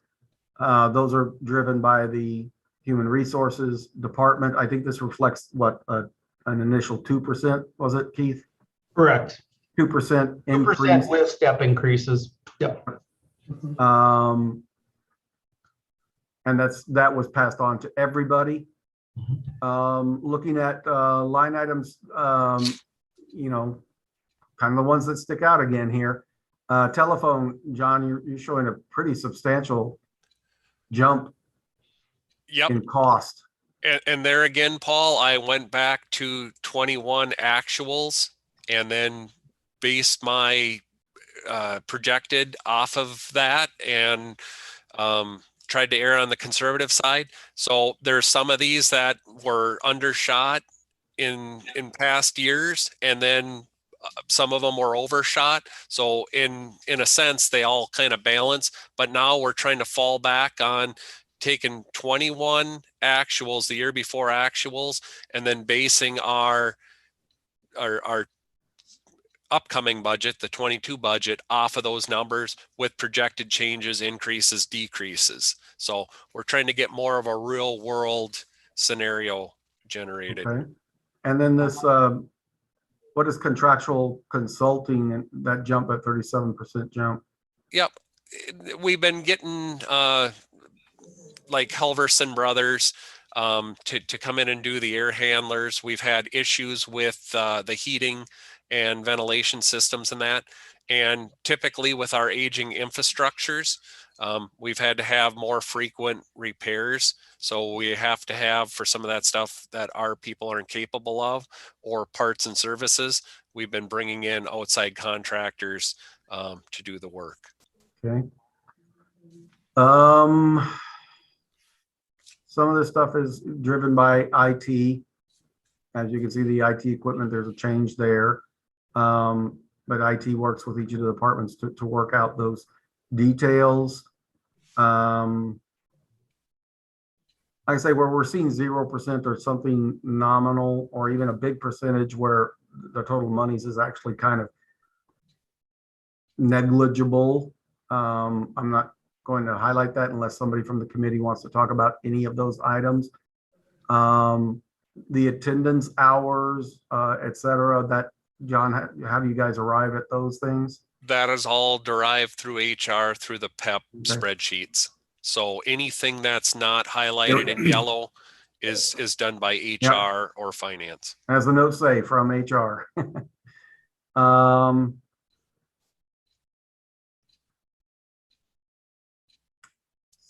Those are driven by the Human Resources Department. I think this reflects what an initial 2%, was it, Keith? Correct. 2% 2% increase. with step increases. Yep. And that was passed on to everybody. Looking at line items, you know, kind of the ones that stick out again here. Telephone, John, you're showing a pretty substantial jump Yep. in cost. And there again, Paul, I went back to 21 actuals and then based my projected off of that and tried to err on the conservative side. So there's some of these that were undershot in past years, and then some of them were overshot. So in a sense, they all kind of balance. But now we're trying to fall back on taking 21 actuals, the year before actuals, and then basing our upcoming budget, the 22 budget, off of those numbers with projected changes, increases, decreases. So we're trying to get more of a real world scenario generated. Okay. And then this, what is contractual consulting and that jump at 37% jump? Yep. We've been getting like Helverson Brothers to come in and do the air handlers. We've had issues with the heating and ventilation systems and that. And typically with our aging infrastructures, we've had to have more frequent repairs. So we have to have, for some of that stuff that our people aren't capable of, or parts and services, we've been bringing in outside contractors to do the work. Okay. Some of this stuff is driven by IT. As you can see, the IT equipment, there's a change there. But IT works with each of the departments to work out those details. Like I say, where we're seeing 0% or something nominal, or even a big percentage where the total monies is actually kind of negligible. I'm not going to highlight that unless somebody from the committee wants to talk about any of those items. The attendance hours, et cetera, that, John, how do you guys arrive at those things? That is all derived through HR, through the PEP Okay. spreadsheets. So anything that's not highlighted in yellow is done by HR or finance. As the notes say, from HR.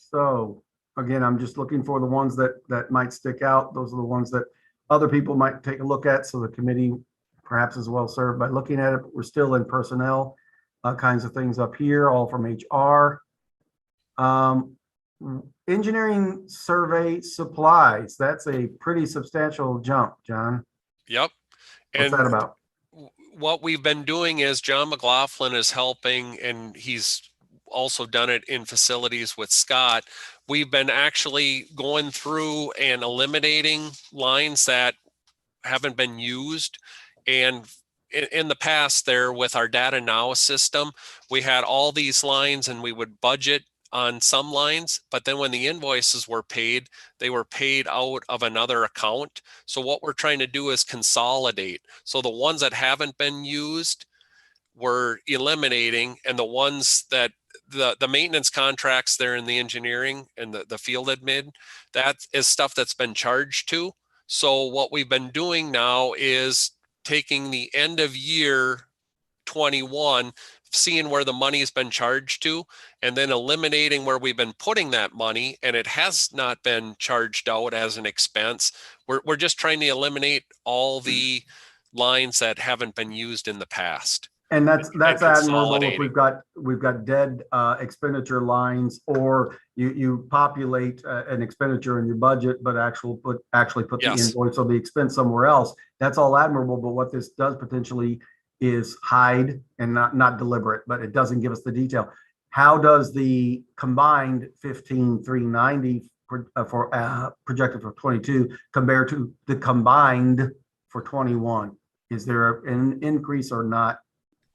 So again, I'm just looking for the ones that might stick out. Those are the ones that other people might take a look at. So the committee perhaps is well served by looking at it. But we're still in personnel kinds of things up here, all from HR. Engineering survey supplies. That's a pretty substantial jump, John. Yep. What's that about? What we've been doing is John McLaughlin is helping, and he's also done it in facilities with Scott. We've been actually going through and eliminating lines that haven't been used. And in the past there, with our Data Now system, we had all these lines and we would budget on some lines, but then when the invoices were paid, they were paid out of another account. So what we're trying to do is consolidate. So the ones that haven't been used, we're eliminating, and the ones that the maintenance contracts there in the engineering and the field admin, that is stuff that's been charged to. So what we've been doing now is taking the end of year 21, seeing where the money's been charged to, and then eliminating where we've been putting that money and it has not been charged out as an expense. We're just trying to eliminate all the lines that haven't been used in the past. And that's admirable if consolidating. we've got dead expenditure lines, or you populate an expenditure in your budget, but actually put the Yes. invoice or the expense somewhere else. That's all admirable, but what this does potentially is hide and not deliberate, but it doesn't give us the detail. How does the combined 15,390 for projected for 22 compare to the combined for 21? Is there an increase or not?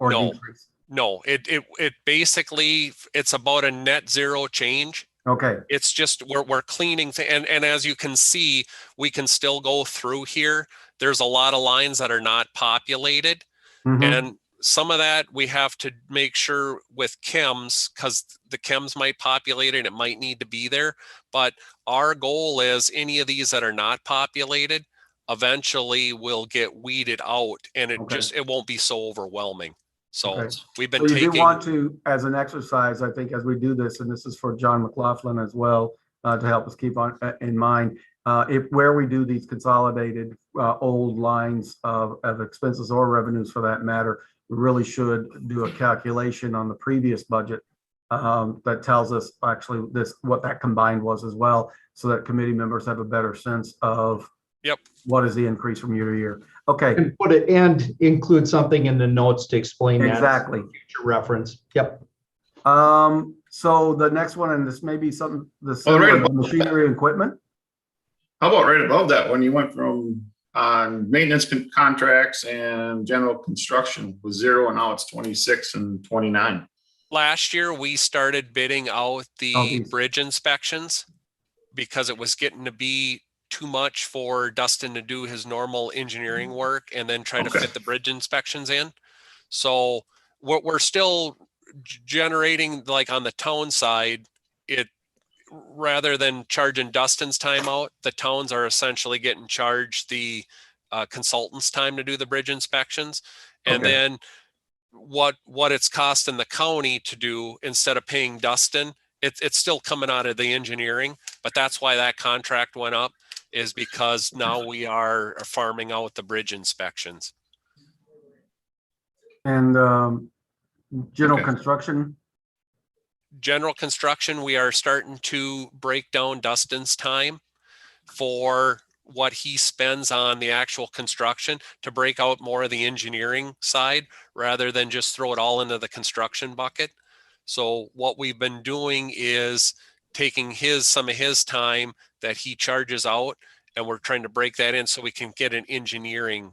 Or No. decrease? No, it basically, it's about a net zero change. Okay. It's just we're cleaning and as you can see, we can still go through here. There's a lot of lines that are not populated, Mhm. and some of that we have to make sure with chems, because the chems might populate it, it might need to be there. But our goal is any of these that are not populated eventually will get weeded out, and Okay. it won't be so overwhelming. So Okay. we've been So you do taking. want to, as an exercise, I think, as we do this, and this is for John McLaughlin as well, to help us keep on in mind, if where we do these consolidated old lines of expenses or revenues for that matter, we really should do a calculation on the previous budget that tells us actually what that combined was as well, so that committee members have a better sense of Yep. what is the increase from year to year. Okay. And put it and include something in the notes to explain that. Exactly. For future reference. Yep. So the next one, and this may be something, the right similar above machinery and equipment. How about right above that, when you went from maintenance contracts and general construction was 0, and now it's 26 and 29. Last year, we started bidding out the these. bridge inspections because it was getting to be too much for Dustin to do his normal engineering work and then try to fit the bridge inspections in. So we're still generating, like on the town side, it rather than charging Dustin's time out, the towns are essentially getting charged the consultant's time to do the bridge inspections. And Okay. then what it's costing the county to do, instead of paying Dustin, it's still coming out of the engineering, but that's why that contract went up, is because now we are farming out the bridge inspections. And general Okay. construction. General construction, we are starting to break down Dustin's time for what he spends on the actual construction to break out more of the engineering side rather than just throw it all into the construction bucket. So what we've been doing is taking some of his time that he charges out, and we're trying to break that in so we can get an engineering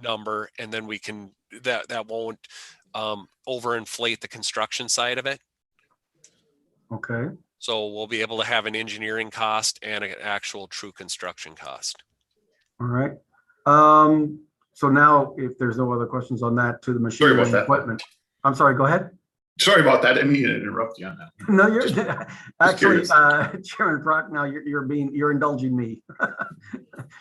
number, and then we can that won't overinflate the construction side of it. Okay. So we'll be able to have an engineering cost and an actual true construction cost. All right. So now, if there's no other questions on that, to the machinery about and that. equipment. I'm sorry, go ahead. Sorry about that. I didn't mean to interrupt you on that. No, you're actually, curious. Chairman Brock, now you're indulging me.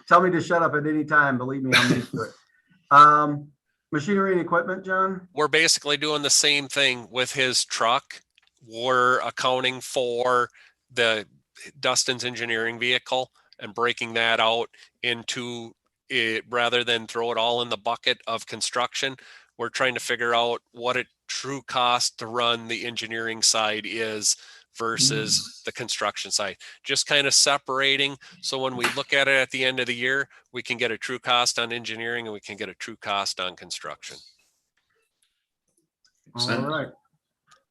Tell me to shut up at any time. Believe me, I'm used to it. Machinery and equipment, John? We're basically doing the same thing with his truck. We're accounting for the Dustin's engineering vehicle and breaking that out into it rather than throw it all in the bucket of construction. We're trying to figure out what a true cost to run the engineering side is versus the construction side. Just kind of separating. So when we look at it at the end of the year, we can get a true cost on engineering and we can get a true cost on construction. All right.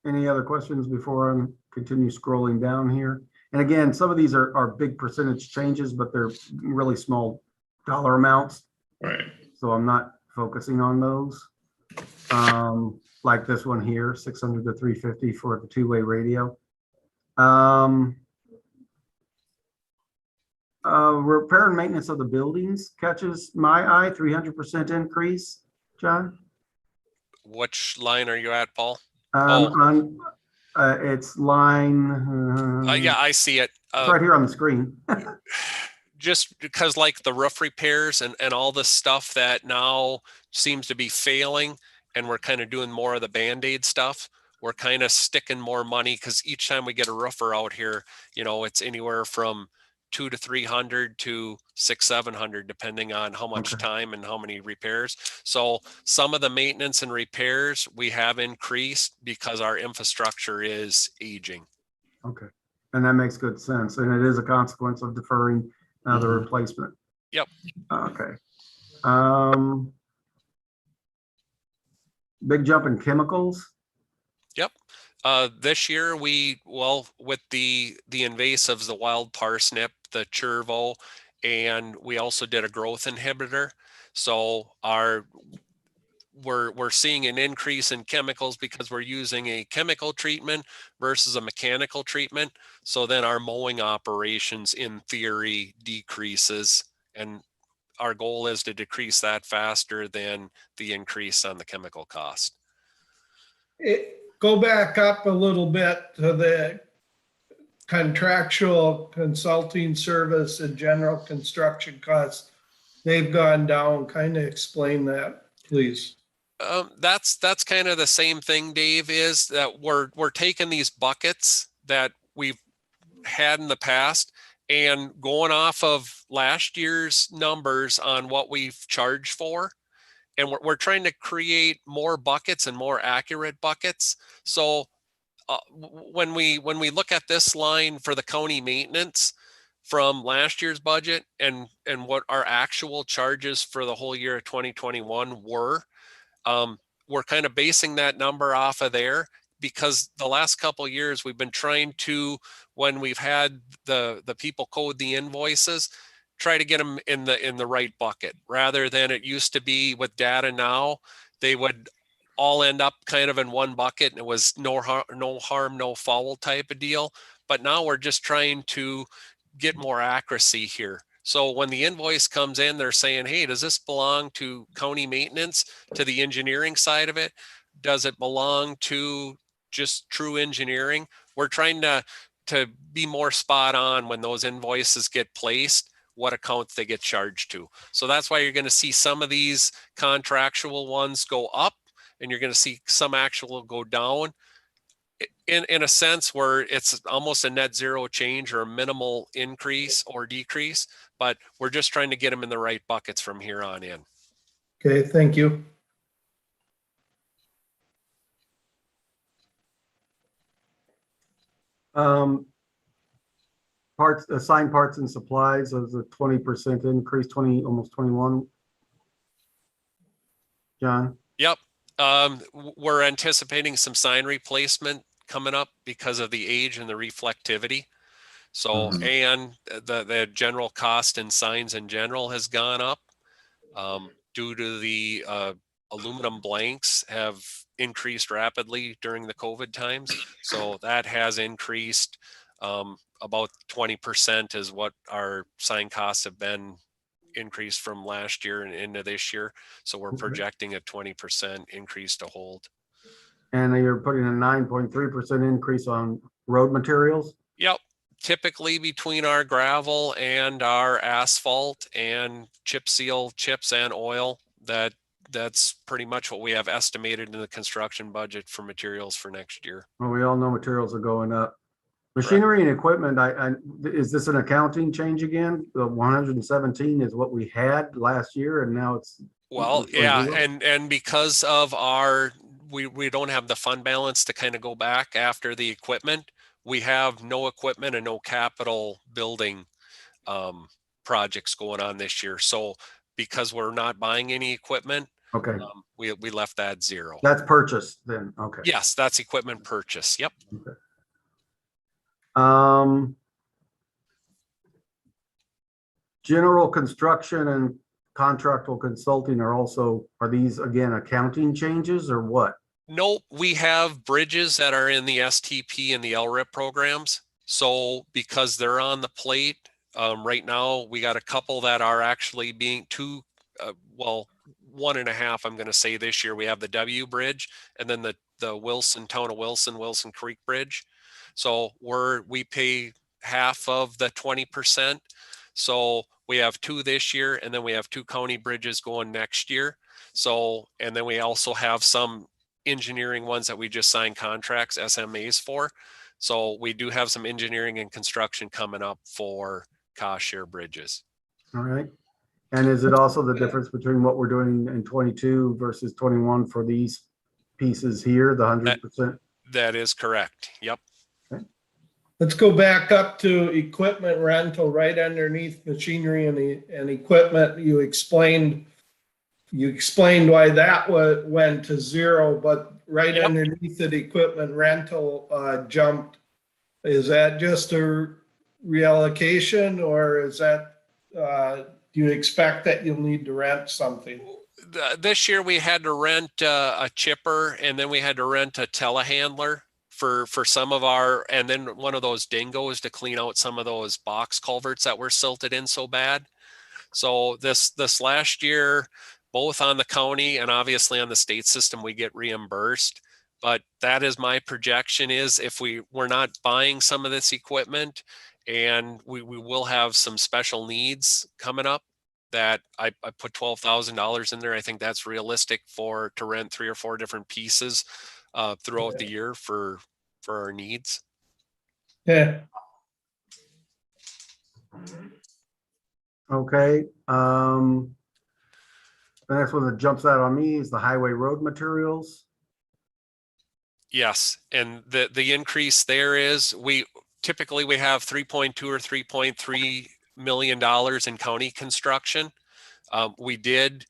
Any other questions before I continue scrolling down here? And again, some of these are big percentage changes, but they're really small dollar amounts. Right. So I'm not focusing on those. Like this one here, 600 to 350 for the two-way radio. Repair and maintenance of the buildings catches my eye, 300% increase, John. Which line are you at, Paul? On it's line. Yeah, I see it. It's right here on the screen. just because like the roof repairs and all the stuff that now seems to be failing, and we're kind of doing more of the Band-Aid stuff. We're kind of sticking more money because each time we get a roofer out here, you know, it's anywhere from 200 to 300 to 600-700, depending on how much Okay. time and how many repairs. So some of the maintenance and repairs we have increased because our infrastructure is aging. Okay. And that makes good sense. And it is a consequence of deferring the Mhm. replacement. Yep. Okay. Big jump in chemicals. Yep. This year with the invasives, the wild parsnip, the churvo, and we also did a growth inhibitor. So we're seeing an increase in chemicals because we're using a chemical treatment versus a mechanical treatment. So then our mowing operations in theory decreases, and our goal is to decrease that faster than the increase on the chemical cost. Go back up a little bit to the contractual consulting service and general construction costs. They've gone down. Kind of explain that, please. That's kind of the same thing, Dave, is that we're taking these buckets that we've had in the past and going off of last year's numbers on what we've charged for. And we're trying to create more buckets and more accurate buckets. So when we look at this line for the county maintenance from last year's budget and what our actual charges for the whole year of 2021 were, we're kind of basing that number off of there because the last couple of years we've been trying to, when we've had the people code the invoices, try to get them in the right bucket rather than it used to be with data now. They would all end up kind of in one bucket and it was no harm, no foul type of deal. But now we're just trying to get more accuracy here. So when the invoice comes in, they're saying, hey, does this belong to county maintenance, to the engineering side of it? Does it belong to just true engineering? We're trying to be more spot on when those invoices get placed, what accounts they get charged to. So that's why you're going to see some of these contractual ones go up and you're going to see some actual go down in a sense where it's almost a net zero change or a minimal increase or decrease, but we're just trying to get them in the right buckets from here on in. Okay, thank you. Assigned parts and supplies was a 20% increase, almost 21. John? Yep. We're anticipating some sign replacement coming up because of the age and the reflectivity. So, and the general cost in signs in general has gone up due to the aluminum blanks have increased rapidly during the COVID times. So that has increased about 20% is what our sign costs have been increased from last year and into this year. So we're projecting a 20% increase to hold. And you're putting a 9.3% increase on road materials? Yep. Typically between our gravel and our asphalt and chip seal chips and oil, that's pretty much what we have estimated in the construction budget for materials for next year. Well, we all know materials are going up. Machinery and equipment, is this an accounting change again? The 117 is what we had last year and now it's. Well, yeah, and because of we don't have the fund balance to kind of go back after the equipment. We have no equipment and no capital building projects going on this year. So because we're not buying any equipment, okay, we left that zero. That's purchased then. Okay. Yes, that's equipment purchase. Yep. Okay. General construction and contractual consulting are these again accounting changes or what? Nope, we have bridges that are in the STP and the LRIP programs. So because they're on the plate right now, we got a couple that are actually being one and a half, I'm going to say this year. We have the W Bridge and then the town of Wilson Creek Bridge. So we pay half of the 20%. So we have 2 this year, and then we have 2 county bridges going next year. So, and then we also have some engineering ones that we just signed contracts, SMAs for. So we do have some engineering and construction coming up for cost share bridges. All right. And is it also the difference between what we're doing in 22 versus 21 for these pieces here, the 100%? That is correct. Yep. Let's go back up to equipment rental, right underneath machinery and equipment. You explained why that went to 0, but right Yep. underneath it, equipment rental jumped. Is that just a reallocation, or is that, do you expect that you'll need to rent something? This year we had to rent a chipper, and then we had to rent a telehandler for some of our, and then one of those dingoes to clean out some of those box culverts that were silted in so bad. So this last year, both on the county and obviously on the state system, we get reimbursed. But that is my projection, is if we're not buying some of this equipment, and we will have some special needs coming up, that I put $12,000 in there. I think that's realistic to rent 3 or 4 different pieces throughout the year for our needs. Yeah. Okay. The next one that jumps out on me is the highway road materials. Yes, and the increase there is we typically have 3.2 or 3.3 million dollars in county construction. We did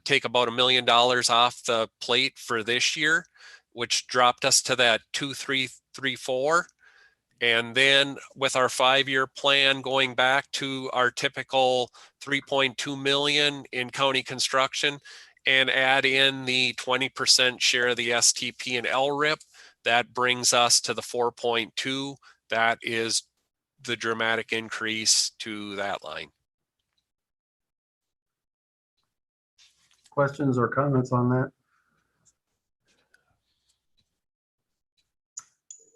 take about $1 million off the plate for this year, which dropped us to that 2,334. And then with our 5-year plan, going back to our typical 3.2 million in county construction, and add in the 20% share of the STP and LRIP, that brings us to the 4.2. That is the dramatic increase to that line. Questions or comments on that?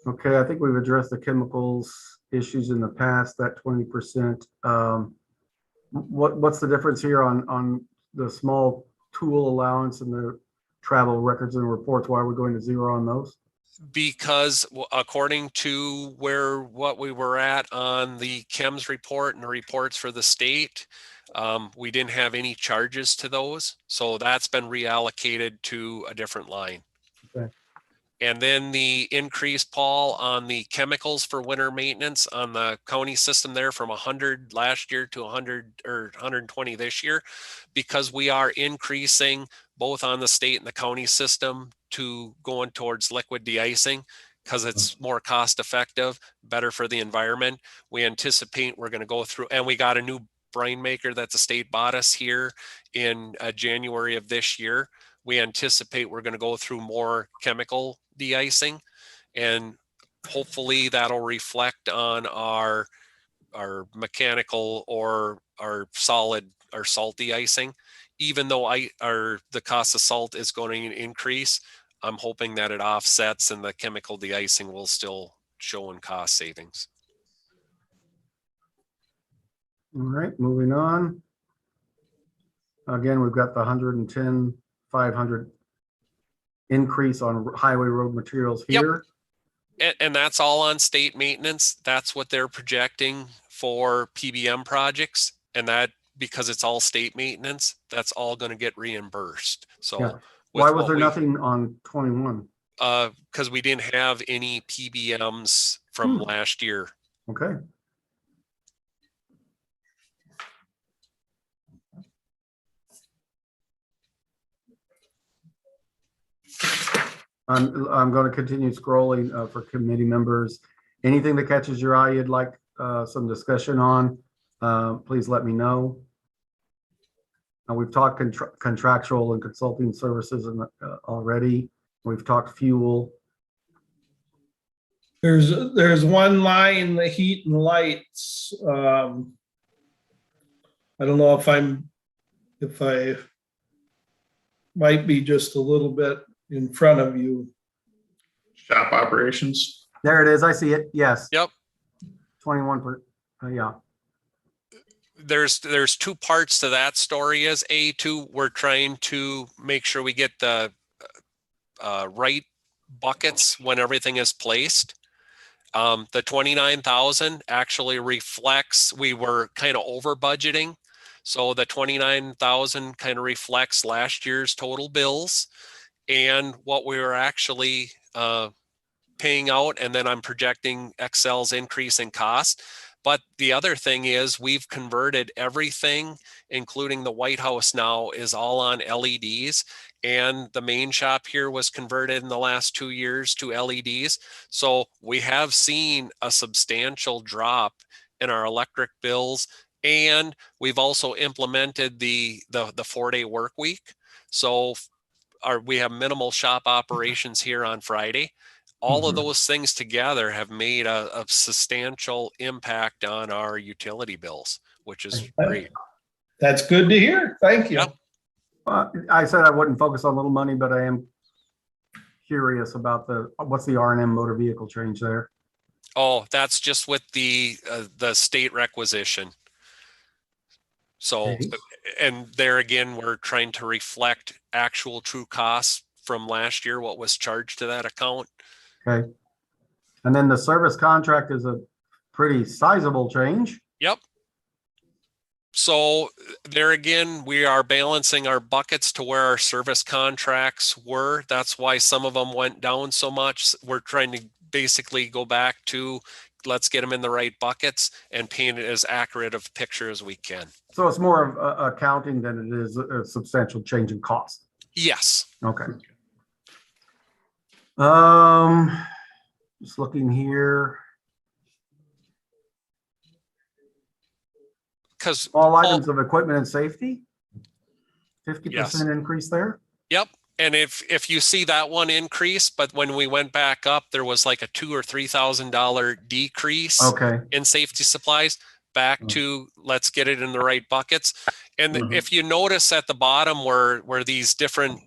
Okay, I think we've addressed the chemicals issues in the past, that 20%. What's the difference here on the small tool allowance and the travel records and reports? Why are we going to 0 on those? Because according to what we were at on the chems report and the reports for the state, we didn't have any charges to those. So that's been reallocated to a different line. Okay. And then the increase, Paul, on the chemicals for winter maintenance on the county system there from 100 last year to 100 or 120 this year, because we are increasing both on the state and the county system to going towards liquid de-icing, because it's more cost effective, better for the environment. We anticipate we're going to go through, and we got a new brine maker that the state bought us here in January of this year. We anticipate we're going to go through more chemical de-icing, and hopefully that'll reflect on our mechanical or our salt de-icing. Even though the cost of salt is going to increase, I'm hoping that it offsets and the chemical de-icing will still show in cost savings. All right, moving on. Again, we've got the 110,500 increase on highway road materials here. Yep. And that's all on state maintenance. That's what they're projecting for PBM projects. And that, because it's all state maintenance, that's all going to get reimbursed. So Yeah. Why was there nothing on 21? Because we didn't have any PBMs from last year. Okay. I'm going to continue scrolling for committee members. Anything that catches your eye you'd like some discussion on, please let me know. We've talked contractual and consulting services already. We've talked fuel. There's one line, the heat and lights. I don't know if I might be just a little bit in front of you. Shop operations. There it is. I see it. Yes. Yep. 21. Yeah. there's two parts to that story. Is we're trying to make sure we get the right buckets when everything is placed. The 29,000 actually reflects, we were kind of over budgeting. So the 29,000 kind of reflects last year's total bills and what we were actually paying out. And then I'm projecting Excel's increase in cost. But the other thing is we've converted everything, including the White House now is all on LEDs. And the main shop here was converted in the last 2 years to LEDs. So we have seen a substantial drop in our electric bills. And we've also implemented the 4-day work week. So we have minimal shop operations here on Friday. All of those things together have made a substantial impact on our utility bills, which is great. That's good to hear. Thank you. Yep. I said I wouldn't focus on little money, but I am curious about what's the R&M motor vehicle change there? Oh, that's just with the state requisition. So, and there again, we're trying to reflect actual true costs from last year, what was charged to that account. Okay. And then the service contract is a pretty sizable change. Yep. So there again, we are balancing our buckets to where our service contracts were. That's why some of them went down so much. We're trying to basically go back to let's get them in the right buckets and paint it as accurate of a picture as we can. So it's more of accounting than it is a substantial change in cost. Yes. Okay. Just looking here. Because all items of equipment and safety, 50% yes. increase there. Yep. And if you see that one increase, but when we went back up, there was like a $2,000 or $3,000 decrease in safety supplies back to let's get it in the right buckets. And if you notice at the bottom where these different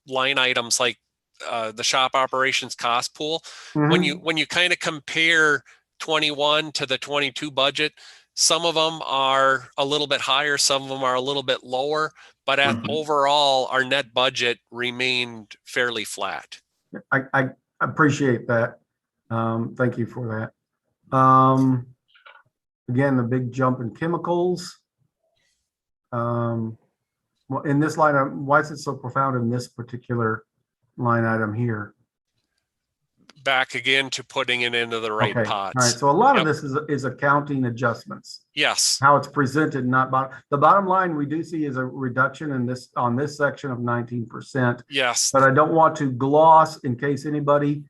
line items like the shop operations cost pool, when you kind of compare 21 to the 22 budget, some of them are a little bit higher, some of them are a little bit lower, but overall, our net budget remained fairly flat. I appreciate that. Thank you for that. Again, the big jump in chemicals. Well, in this line item, why is it so profound in this particular line item here? Back again to putting it into the right pots. All right. So a lot of this is accounting adjustments. Yes. How it's presented, not the bottom line we do see is a reduction in this on this section of 19%. Yes. But I don't want to gloss in case anybody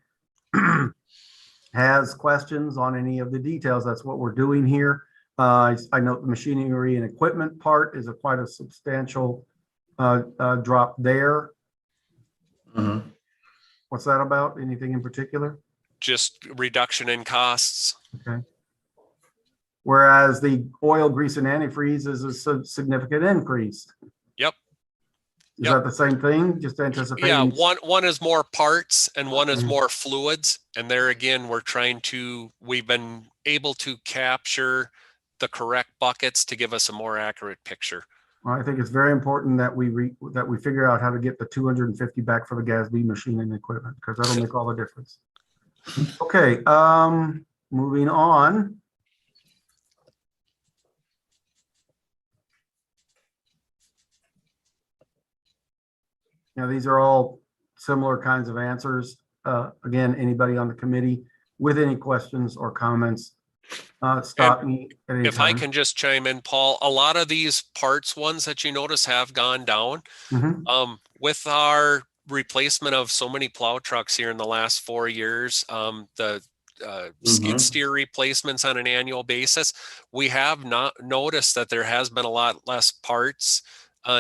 has questions on any of the details. That's what we're doing here. I know the machinery and equipment part is quite a substantial drop there. What's that about? Anything in particular? Just reduction in costs. Okay. Whereas the oil, grease, and antifreeze is a significant increase. Yep. Is that the same thing? Just anticipating? Yeah, one is more parts and one is more fluids. And there again, we've been able to capture the correct buckets to give us a more accurate picture. Well, I think it's very important that we figure out how to get the 250 back for the GASB machine and equipment, because that'll make all the difference. Okay, moving on. Now, these are all similar kinds of answers. Again, anybody on the committee with any questions or comments, stop me at any if time. I can just chime in, Paul, a lot of these parts ones that you notice have gone down. With our replacement of so many plow trucks here in the last 4 years, the skid steer replacements on an annual basis, we have not noticed that there has been a lot less parts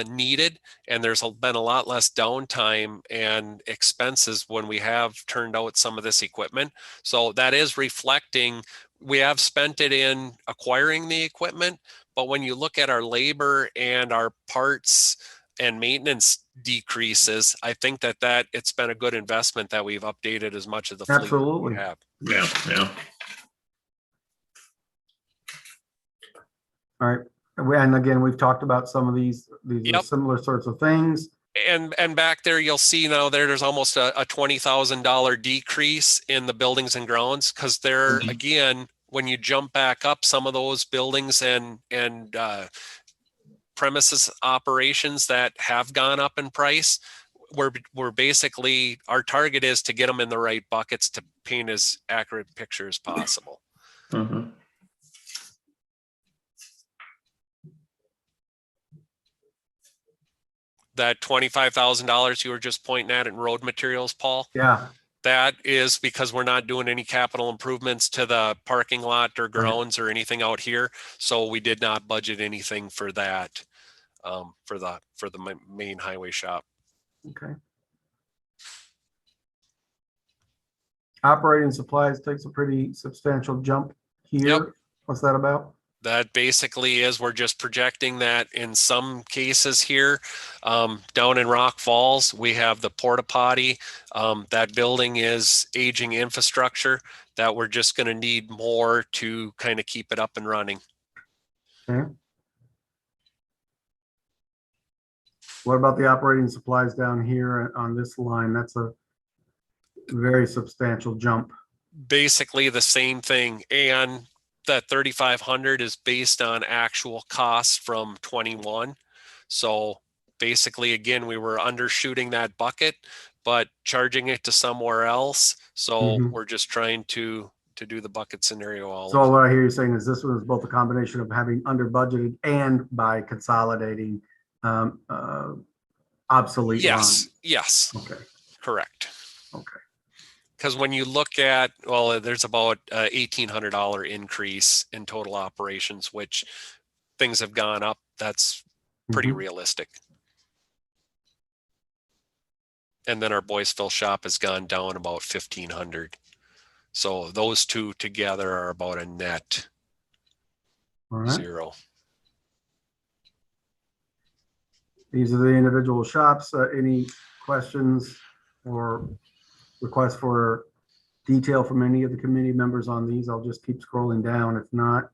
needed, and there's been a lot less downtime and expenses when we have turned out some of this equipment. So that is reflecting, we have spent it in acquiring the equipment, but when you look at our labor and our parts and maintenance decreases, I think that it's been a good investment that we've updated as much of the fleet we have. Yeah. All right. And again, we've talked about some of these are Yep. similar sorts of things. And back there, you'll see now there's almost a $20,000 decrease in the buildings and grounds, because there, again, when you jump back up, some of those buildings and premises operations that have gone up in price, we're basically, our target is to get them in the right buckets to paint as accurate picture as possible. Mhm. That $25,000 you were just pointing at in road materials, Paul, Yeah. that is because we're not doing any capital improvements to the parking lot or grounds or anything out here. So we did not budget anything for that, for the main highway shop. Okay. Operating supplies takes a pretty substantial jump here. Yep. What's that about? That basically is, we're just projecting that in some cases here, down in Rock Falls, we have the porta potty. That building is aging infrastructure that we're just going to need more to kind of keep it up and running. Okay. What about the operating supplies down here on this line? That's a very substantial jump. Basically the same thing. And that 3,500 is based on actual costs from 21. So basically, again, we were undershooting that bucket, but charging it to somewhere else. So we're just trying to do the bucket scenario all So over. what I hear you saying is this one is both a combination of having under budgeted and by consolidating obsolete Yes, lines. yes, Okay. correct. Okay. Because when you look at, well, there's about $1,800 increase in total operations, which things have gone up. That's pretty realistic. And then our Boyceville shop has gone down about 1,500. So those two together are about a net All right. zero. These are the individual shops. Any questions or requests for detail from any of the committee members on these? I'll just keep scrolling down. If not,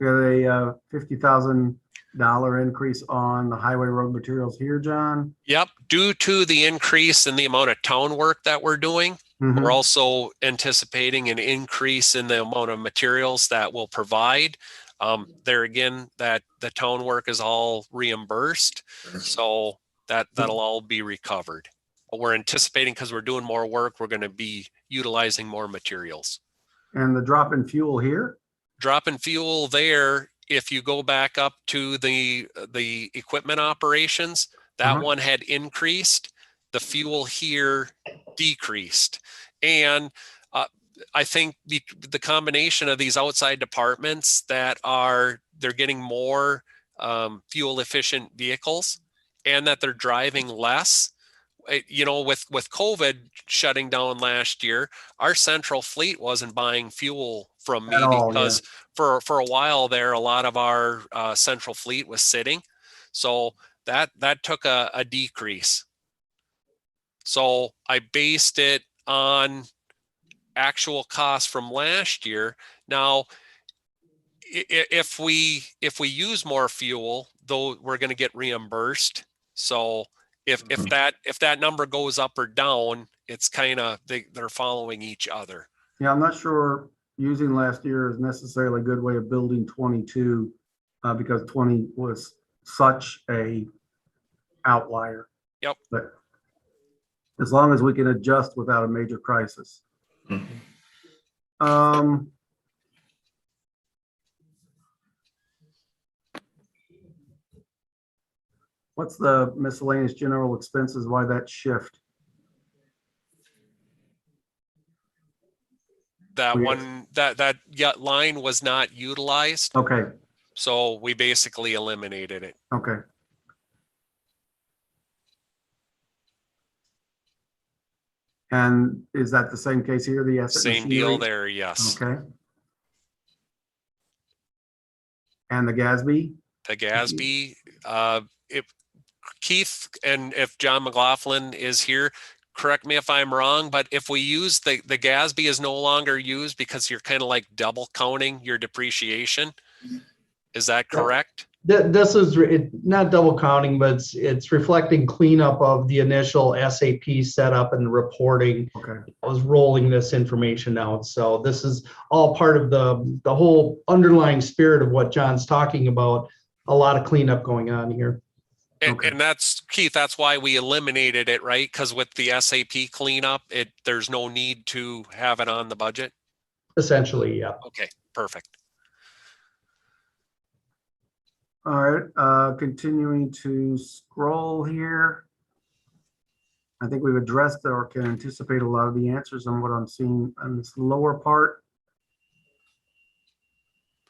we have a $50,000 increase on the highway road materials here, John. Yep. Due to the increase in the amount of town work that we're doing, we're also anticipating an increase in the amount of materials that we'll provide. There again, that the town work is all reimbursed. So that'll all be recovered. But we're anticipating, because we're doing more work, we're going to be utilizing more materials. And the drop in fuel here. Drop in fuel there, if you go back up to the equipment operations, that one had increased. The fuel here decreased. And I think the combination of these outside departments they're getting more fuel efficient vehicles, and that they're driving less. You know, with COVID shutting down last year, our central fleet wasn't buying fuel from me because for a while there, a lot of our central fleet was sitting. So that took a decrease. So I based it on actual costs from last year. Now, if we use more fuel, though, we're going to get reimbursed. So if that number goes up or down, it's kind of they're following each other. Yeah, I'm not sure using last year is necessarily a good way of building 22 because 20 was such a outlier. Yep. But as long as we can adjust without a major crisis. What's the miscellaneous general expenses? Why that shift? That line was not utilized. Okay. So we basically eliminated it. Okay. And is that the same case here? The asset Same machinery? deal there, yes. Okay. And the GASB? The GASB, if Keith and if John McLaughlin is here, correct me if I'm wrong, but if we use the GASB is no longer used because you're kind of like double counting your depreciation. Is that correct? This is not double counting, but it's reflecting cleanup of the initial SAP setup and reporting. Okay. I was rolling this information out. So this is all part of the whole underlying spirit of what John's talking about. A lot of cleanup going on here. And that's Keith, that's why we eliminated it, right? Because with the SAP cleanup, there's no need to have it on the budget. Essentially, yeah. Okay, perfect. All right, continuing to scroll here. I think we've addressed or can anticipate a lot of the answers on what I'm seeing on this lower part.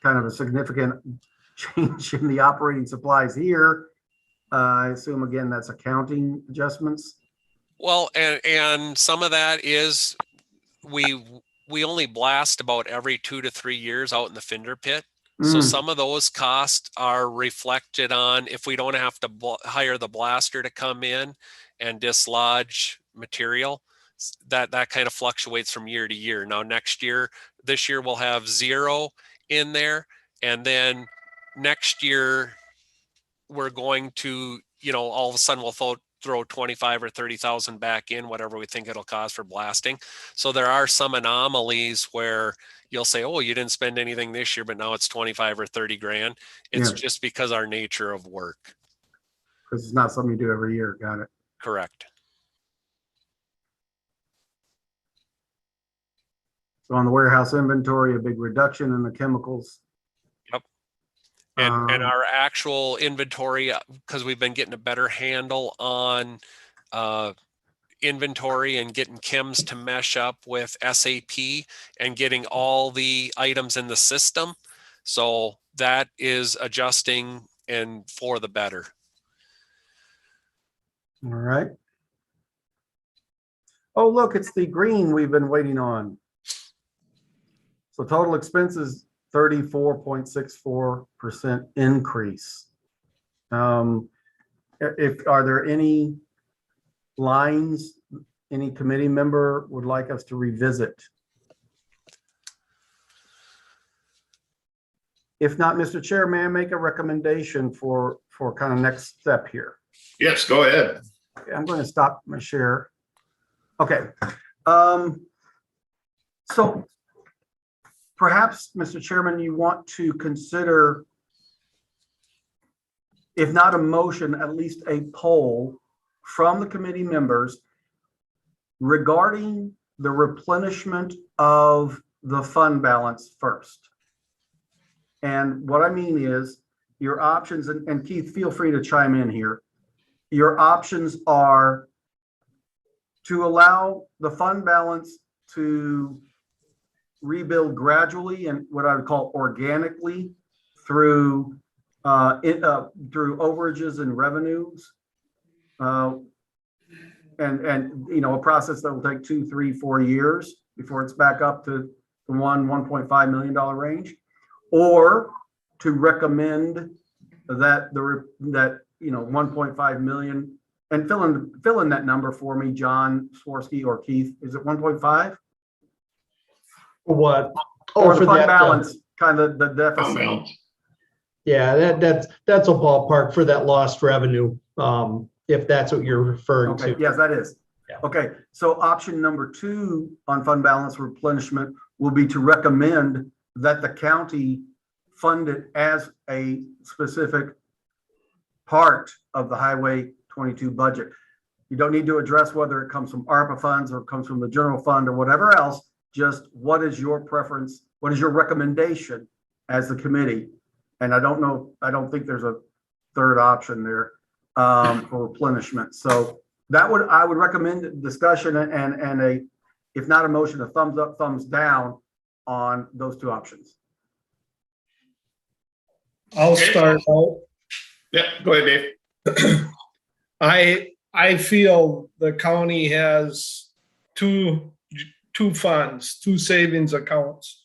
Kind of a significant change in the operating supplies here. I assume again that's accounting adjustments. Well, and some of that is we only blast about every 2 to 3 years out in the Finder pit. So some of those costs are reflected on if we don't have to hire the blaster to come in and dislodge material. That kind of fluctuates from year to year. Now this year we'll have 0 in there, and then next year we're going to, all of a sudden we'll throw 25 or 30,000 back in, whatever we think it'll cost for blasting. So there are some anomalies where you'll say, oh, you didn't spend anything this year, but now it's 25 or 30 grand. It's just because our nature of work. Because it's not something you do every year. Got it. Correct. So on the warehouse inventory, a big reduction in the chemicals. Yep. And our actual inventory, because we've been getting a better handle on inventory and getting chems to mesh up with SAP and getting all the items in the system. So that is adjusting and for the better. All right. Oh, look, it's the green we've been waiting on. So total expenses, 34.64% increase. Are there any lines any committee member would like us to revisit? If not, Mr. Chair, may I make a recommendation for kind of next step here? Yes, go ahead. Okay, I'm going to stop my share. Okay. So perhaps, Mr. Chairman, you want to consider, if not a motion, at least a poll from the committee members regarding the replenishment of the fund balance first. And what I mean is your options, and Keith, feel free to chime in here. Your options are to allow the fund balance to rebuild gradually and what I would call organically through overages and revenues, and a process that will take 2, 3, 4 years before it's back up to the $1.5 million range, or to recommend that that 1.5 million, and fill in that number for me, John Swirsky or Keith. Is it 1.5? What? Or for the fund that balance, kind of the Fund deficit. balance. Yeah, that's a ballpark for that lost revenue. If that's what you're referring Okay, to. yes, that is. Yeah. Okay, so option number 2 on fund balance replenishment will be to recommend that the county fund it as a specific part of the Highway 22 budget. You don't need to address whether it comes from ARPA funds or it comes from the general fund or whatever else. Just what is your preference? What is your recommendation as the committee? And I don't think there's a third option there for replenishment. So I would recommend discussion and if not a motion, a thumbs up, thumbs down on those 2 options. I'll start out. Yeah, go ahead, Dave. I feel the county has two funds, 2 savings accounts.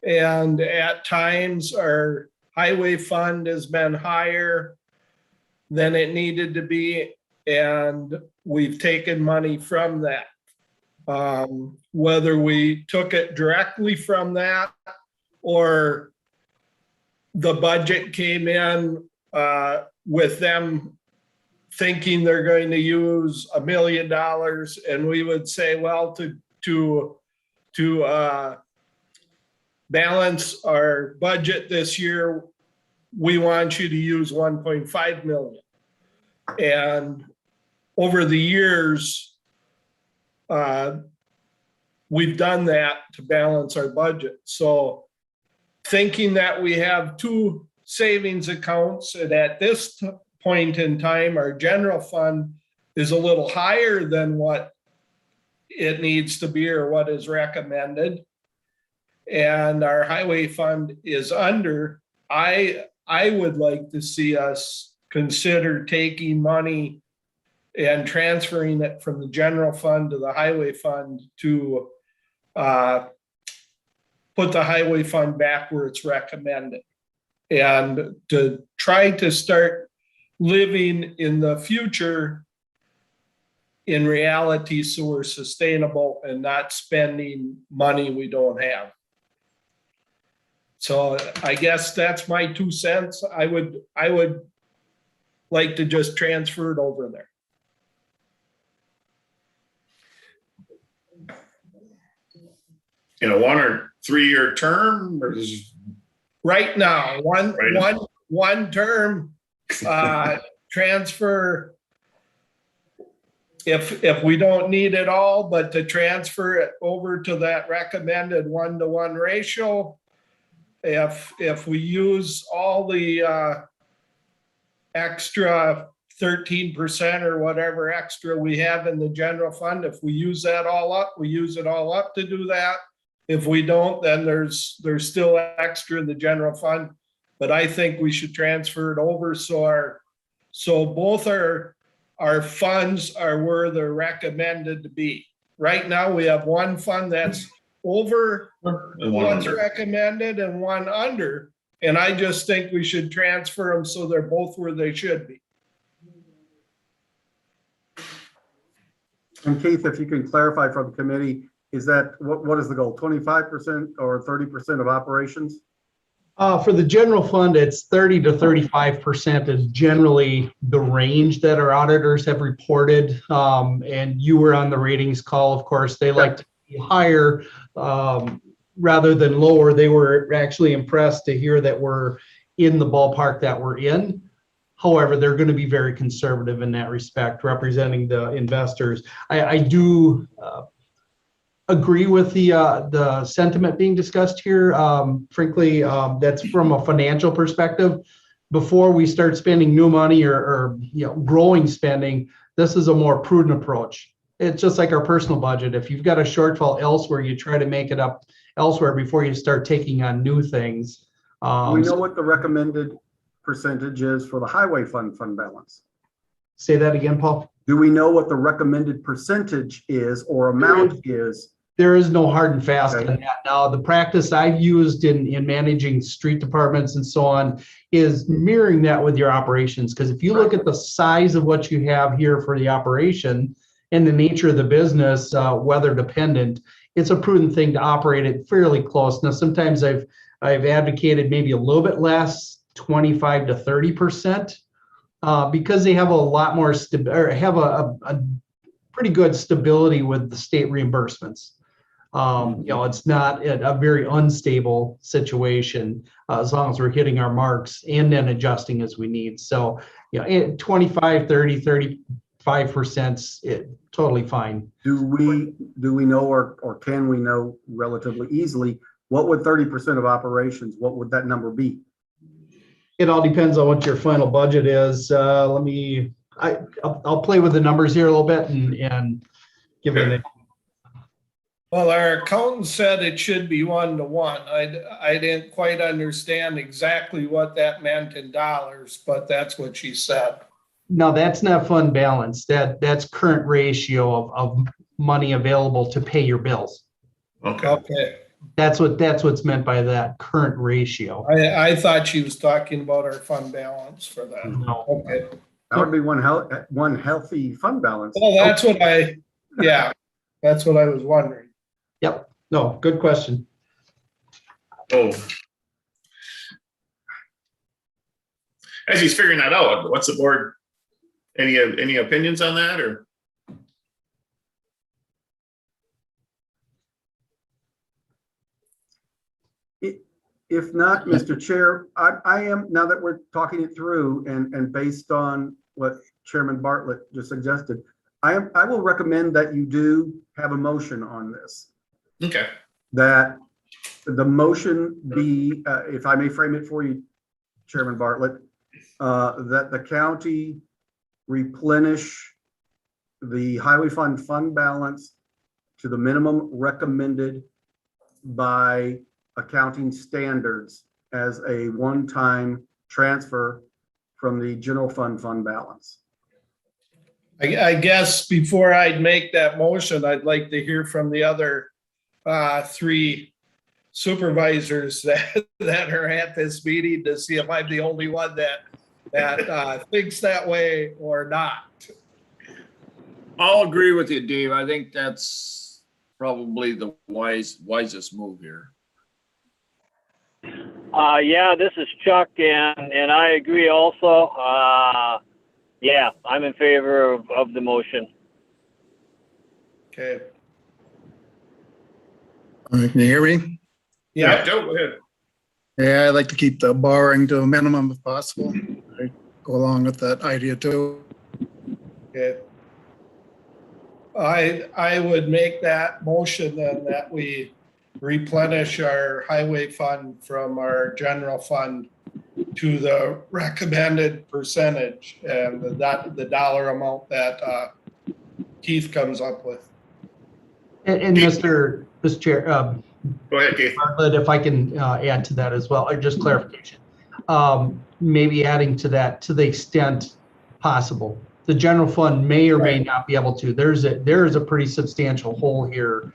And at times our highway fund has been higher than it needed to be. and we've taken money from that. Whether we took it directly from that or the budget came in with them thinking they're going to use $1 million, and we would say, well, to balance our budget this year, we want you to use 1.5 million. And over the years, we've done that to balance our budget. So thinking that we have two savings accounts, and at this point in time, our general fund is a little higher than what it needs to be or what is recommended, and our highway fund is under. I would like to see us consider taking money and transferring it from the general fund to the highway fund to put the highway fund back where it's recommended, and to try to start living in the future in reality so we're sustainable and not spending money we don't have. So I guess that's my 2 cents. I would like to just transfer it over there. In a 1 or 3 year term, or is Right now, one term transfer, if we don't need it all, but to transfer it over to that recommended 1-to-1 ratio. If we use all the extra 13% or whatever extra we have in the general fund, if we use that all up, we use it all up to do that. If we don't, then there's still extra in the general fund. But I think we should transfer it over so both our funds are where they're recommended to be. Right now, we have one fund that's over what's recommended and one under. And I just think we should transfer them so they're both where they should be. And Keith, if you can clarify for the committee, is that, what is the goal, 25% or 30% of operations? For the general fund, it's 30 to 35% is generally the range that our auditors have reported. And you were on the ratings call, of course. They like to be higher rather than lower. They were actually impressed to hear that we're in the ballpark that we're in. However, they're going to be very conservative in that respect, representing the investors. I do agree with the sentiment being discussed here. Frankly, that's from a financial perspective. Before we start spending new money or growing spending, this is a more prudent approach. It's just like our personal budget. If you've got a shortfall elsewhere, you try to make it up elsewhere before you start taking on new things. We know what the recommended percentage is for the highway fund balance. Say that again, Paul. Do we know what the recommended percentage is or amount is? There is no hard and fast on that. Now, the practice I've used in managing street departments and so on is mirroring that with your operations. Because if you look at the size of what you have here for the operation and the nature of the business, weather dependent, it's a prudent thing to operate it fairly close. Now, sometimes I've advocated maybe a little bit less, 25 to 30%, because they have a lot more have a pretty good stability with the state reimbursements. It's not a very unstable situation as long as we're hitting our marks and then adjusting as we need. So, 25, 30, 35%, totally fine. Do we know or can we know relatively easily what would 30% of operations, what would that number be? It all depends on what your final budget is. I'll play with the numbers here a little bit and give it. Well, our accountant said it should be 1-to-1. I didn't quite understand exactly what that meant in dollars, but that's what she said. No, that's not fund balance. That's current ratio of money available to pay your bills. Okay. That's what's meant by that current ratio. I thought she was talking about our fund balance for that. No. Okay. That would be one healthy fund balance. Well, that's what that's what I was wondering. Yep. No, good question. Oh. As he's figuring that out, what's the board, any opinions on that, or? If not, Mr. Chair, I am, now that we're talking it through and based on what Chairman Bartlett just suggested, I will recommend that you do have a motion on this. Okay. That the motion be, if I may frame it for you, Chairman Bartlett, that the county replenish the highway fund balance to the minimum recommended by accounting standards as a one-time transfer from the general fund balance. I guess before I'd make that motion, I'd like to hear from the other three supervisors that are at this meeting to see if I'm the only one that thinks that way or not. I'll agree with you, Dave. I think that's probably the wisest move here. Yeah, this is Chuck, and I agree also. Yeah, I'm in favor of the motion. Okay. Can you hear me? Yeah. Joe, go ahead. Yeah, I'd like to keep the borrowing to a minimum if possible. I go along with that idea too. Okay. I would make that motion then that we replenish our highway fund from our general fund to the recommended percentage and the dollar amount that Keith comes up with. And Mr. Chair, Go ahead, Keith. Bartlett, if I can add to that as well, or just clarification. Maybe adding to that to the extent possible. The general fund may or may not be able to. There is a pretty substantial hole here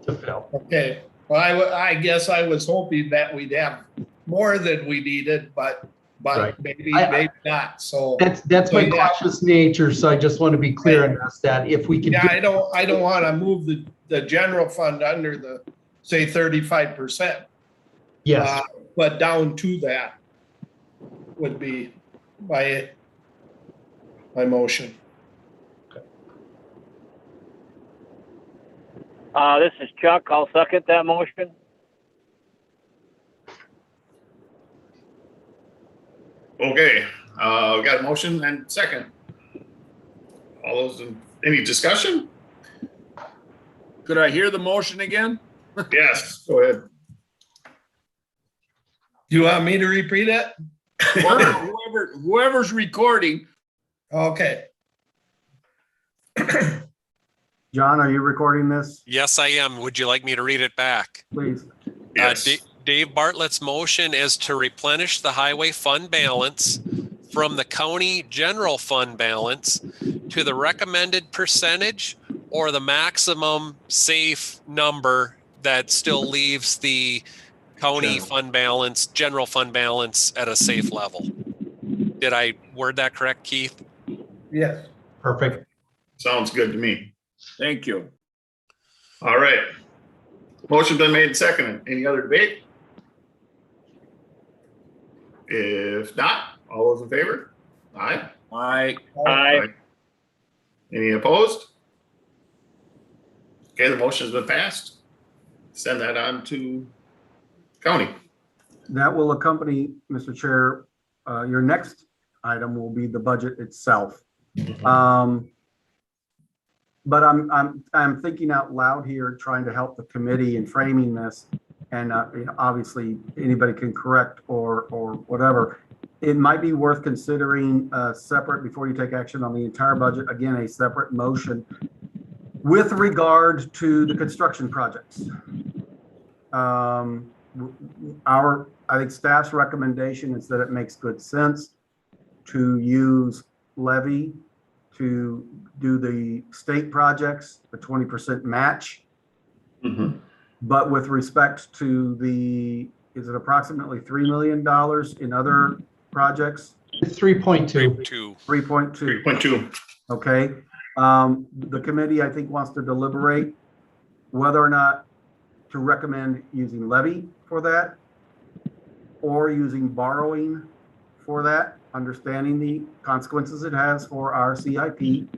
to fill. Okay, well, I guess I was hoping that we'd have more than we needed, but Right. maybe not. So That's my cautious nature. So I just want to be clear on this, that if we can. yeah, I don't want to move the general fund under the, say, 35%. Yes. But down to that would be my motion. This is Chuck. I'll second that motion. Okay, we got a motion and second. All those any discussion? Could I hear the motion again? Yes, go ahead. Do you want me to repeat it? Whoever's recording. Okay. John, are you recording this? Yes, I am. Would you like me to read it back? Please. Yes. Dave Bartlett's motion is to replenish the highway fund balance from the county general fund balance to the recommended percentage or the maximum safe number that still leaves the county fund balance, general fund balance at a safe level. Did I word that correct, Keith? Yes. Perfect. Sounds good to me. Thank you. All right. Motion been made and seconded. Any other debate? If not, all those in favor? Aye. Aye. Any opposed? Okay, the motion's been passed. Send that on to county. That will accompany, Mr. Chair, your next item will be the budget itself. But I'm thinking out loud here, trying to help the committee in framing this. And obviously anybody can correct or whatever. It might be worth considering separate, before you take action on the entire budget, again, a separate motion with regard to the construction projects. I think staff's recommendation is that it makes good sense to use levy to do the state projects, the 20% match. Mm-hmm. But with respect to is it approximately $3 million in other projects It's 3.2. 2. 3.2. 3.2. Okay. The committee, I think, wants to deliberate whether or not to recommend using levy for that or using borrowing for that, understanding the consequences it has for our CIP,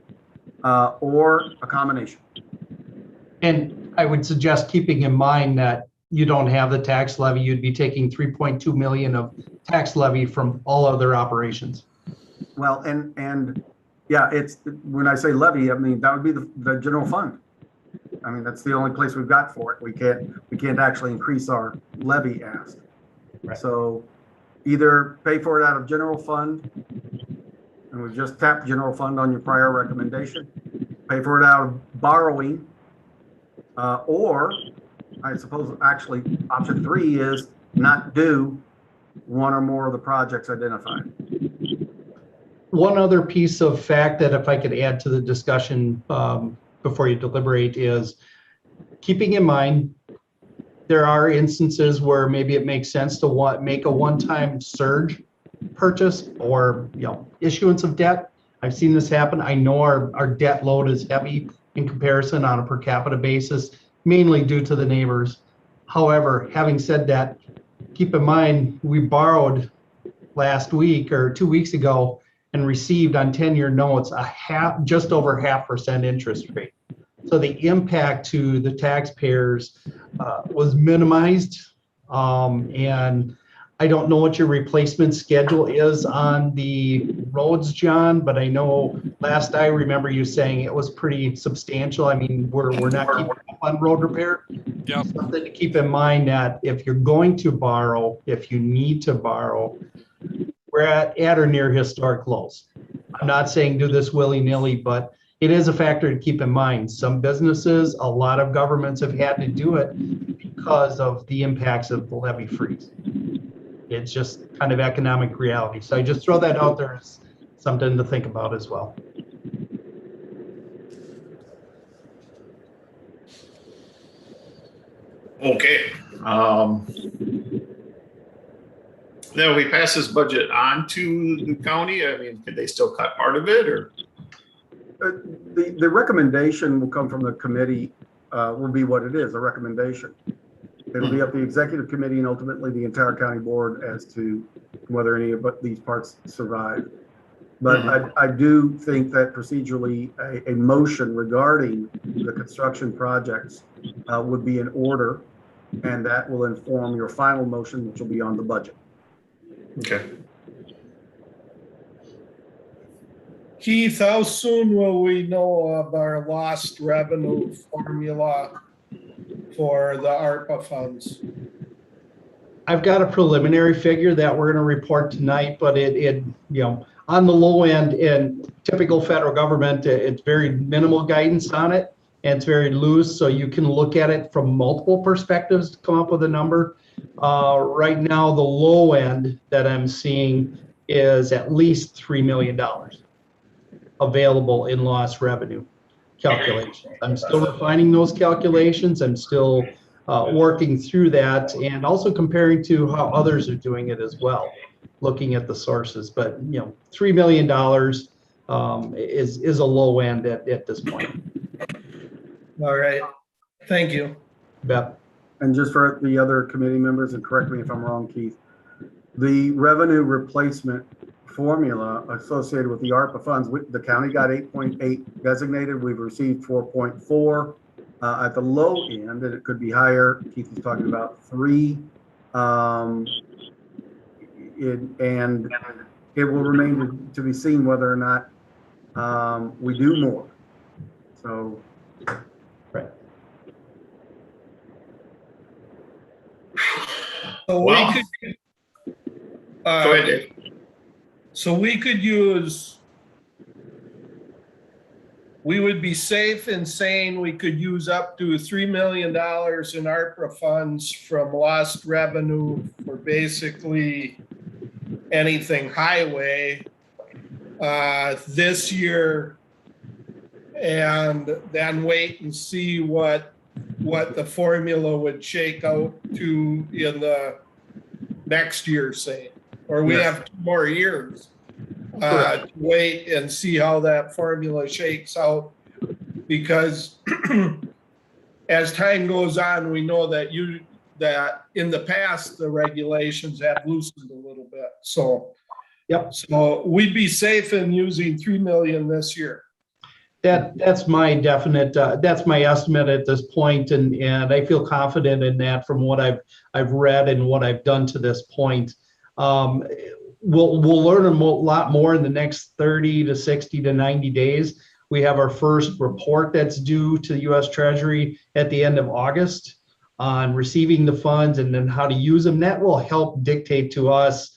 or a combination. And I would suggest keeping in mind that you don't have the tax levy. You'd be taking 3.2 million of tax levy from all other operations. Well, and yeah, it's, when I say levy, I mean, that would be the general fund. I mean, that's the only place we've got for it. We can't actually increase our levy ask. Right. So either pay for it out of general fund, and we've just tapped general fund on your prior recommendation, pay for it out of borrowing, or I suppose actually option 3 is not do one or more of the projects identified. One other piece of fact that if I could add to the discussion before you deliberate is keeping in mind there are instances where maybe it makes sense to make a one-time surge purchase or issuance of debt. I've seen this happen. I know our debt load is heavy in comparison on a per capita basis, mainly due to the neighbors. However, having said that, keep in mind we borrowed last week or 2 weeks ago and received on 10-year notes just over 0.5% interest rate. So the impact to the taxpayers was minimized. And I don't know what your replacement schedule is on the roads, John, but I know last I remember you saying it was pretty substantial. I mean, we're not keeping up on road repair. Yep. Something to keep in mind that if you're going to borrow, if you need to borrow, we're at or near historic lows. I'm not saying do this willy-nilly, but it is a factor to keep in mind. Some businesses, a lot of governments have had to do it because of the impacts of the levy freeze. It's just kind of economic reality. So I just throw that out there as something to think about as well. Okay. Now we pass this budget on to the county. I mean, could they still cut part of it or? The recommendation will come from the committee, will be what it is, a recommendation. It'll be up to the executive committee and ultimately the entire county board as to whether any of these parts survive. But I do think that procedurally a motion regarding the construction projects would be in order, and that will inform your final motion, which will be on the budget. Okay. Keith, how soon will we know of our lost revenue formula for the ARPA funds? I've got a preliminary figure that we're going to report tonight, but it on the low end in typical federal government, it's very minimal guidance on it and it's very loose. So you can look at it from multiple perspectives to come up with a number. Right now, the low end that I'm seeing is at least $3 million available in lost revenue calculations. I'm still refining those calculations. I'm still working through that and also comparing to how others are doing it as well, looking at the sources. But $3 million is a low end at this point. All right, thank you. Beth. And just for the other committee members, and correct me if I'm wrong, Keith, the revenue replacement formula associated with the ARPA funds, the county got 8.8 designated. We've received 4.4 at the low end, and it could be higher. Keith is talking about 3. And it will remain to be seen whether or not we do more. So. Right. So Well, we could, go ahead, Dave. so we would be safe in saying we could use up to $3 million in ARPA funds from lost revenue for basically anything highway this year, and then wait and see what the formula would shake out to in the next year, say, or we have 2 more years. wait and see how that formula shakes out. Because as time goes on, we know that in the past, the regulations have loosened a little bit. So, Yep. So we'd be safe in using 3 million this year. That's my definite, that's my estimate at this point, and I feel confident in that from what I've read and what I've done to this point. We'll learn a lot more in the next 30 to 60 to 90 days. We have our first report that's due to the U.S. Treasury at the end of August on receiving the funds and then how to use them. That will help dictate to us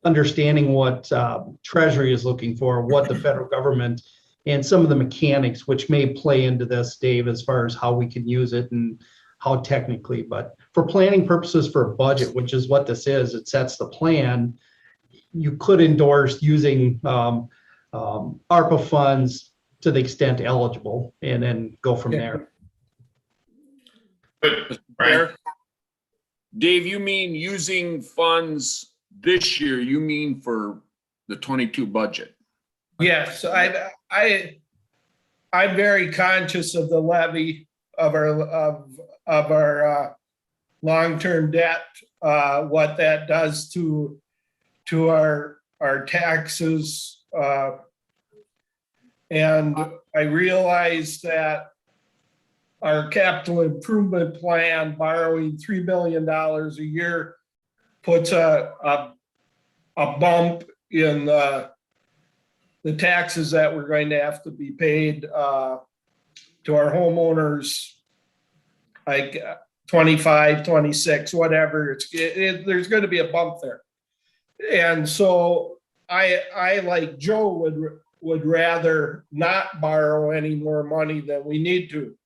understanding what Treasury is looking for, what the federal government, and some of the mechanics which may play into this, Dave, as far as how we can use it and how technically. But for planning purposes for a budget, which is what this is, it sets the plan. You could endorse using ARPA funds to the extent eligible and then go from there. Good. Right. Dave, you mean using funds this year, you mean for the 22 budget? Yes, I'm very conscious of the levy of our long-term debt, what that does to our taxes. And I realize that our capital improvement plan, borrowing $3 million a year, puts a bump in the taxes that we're going to have to be paid to our homeowners, like 25, 26, whatever. There's going to be a bump there. And so I like Joe would rather not borrow any more money than we need to.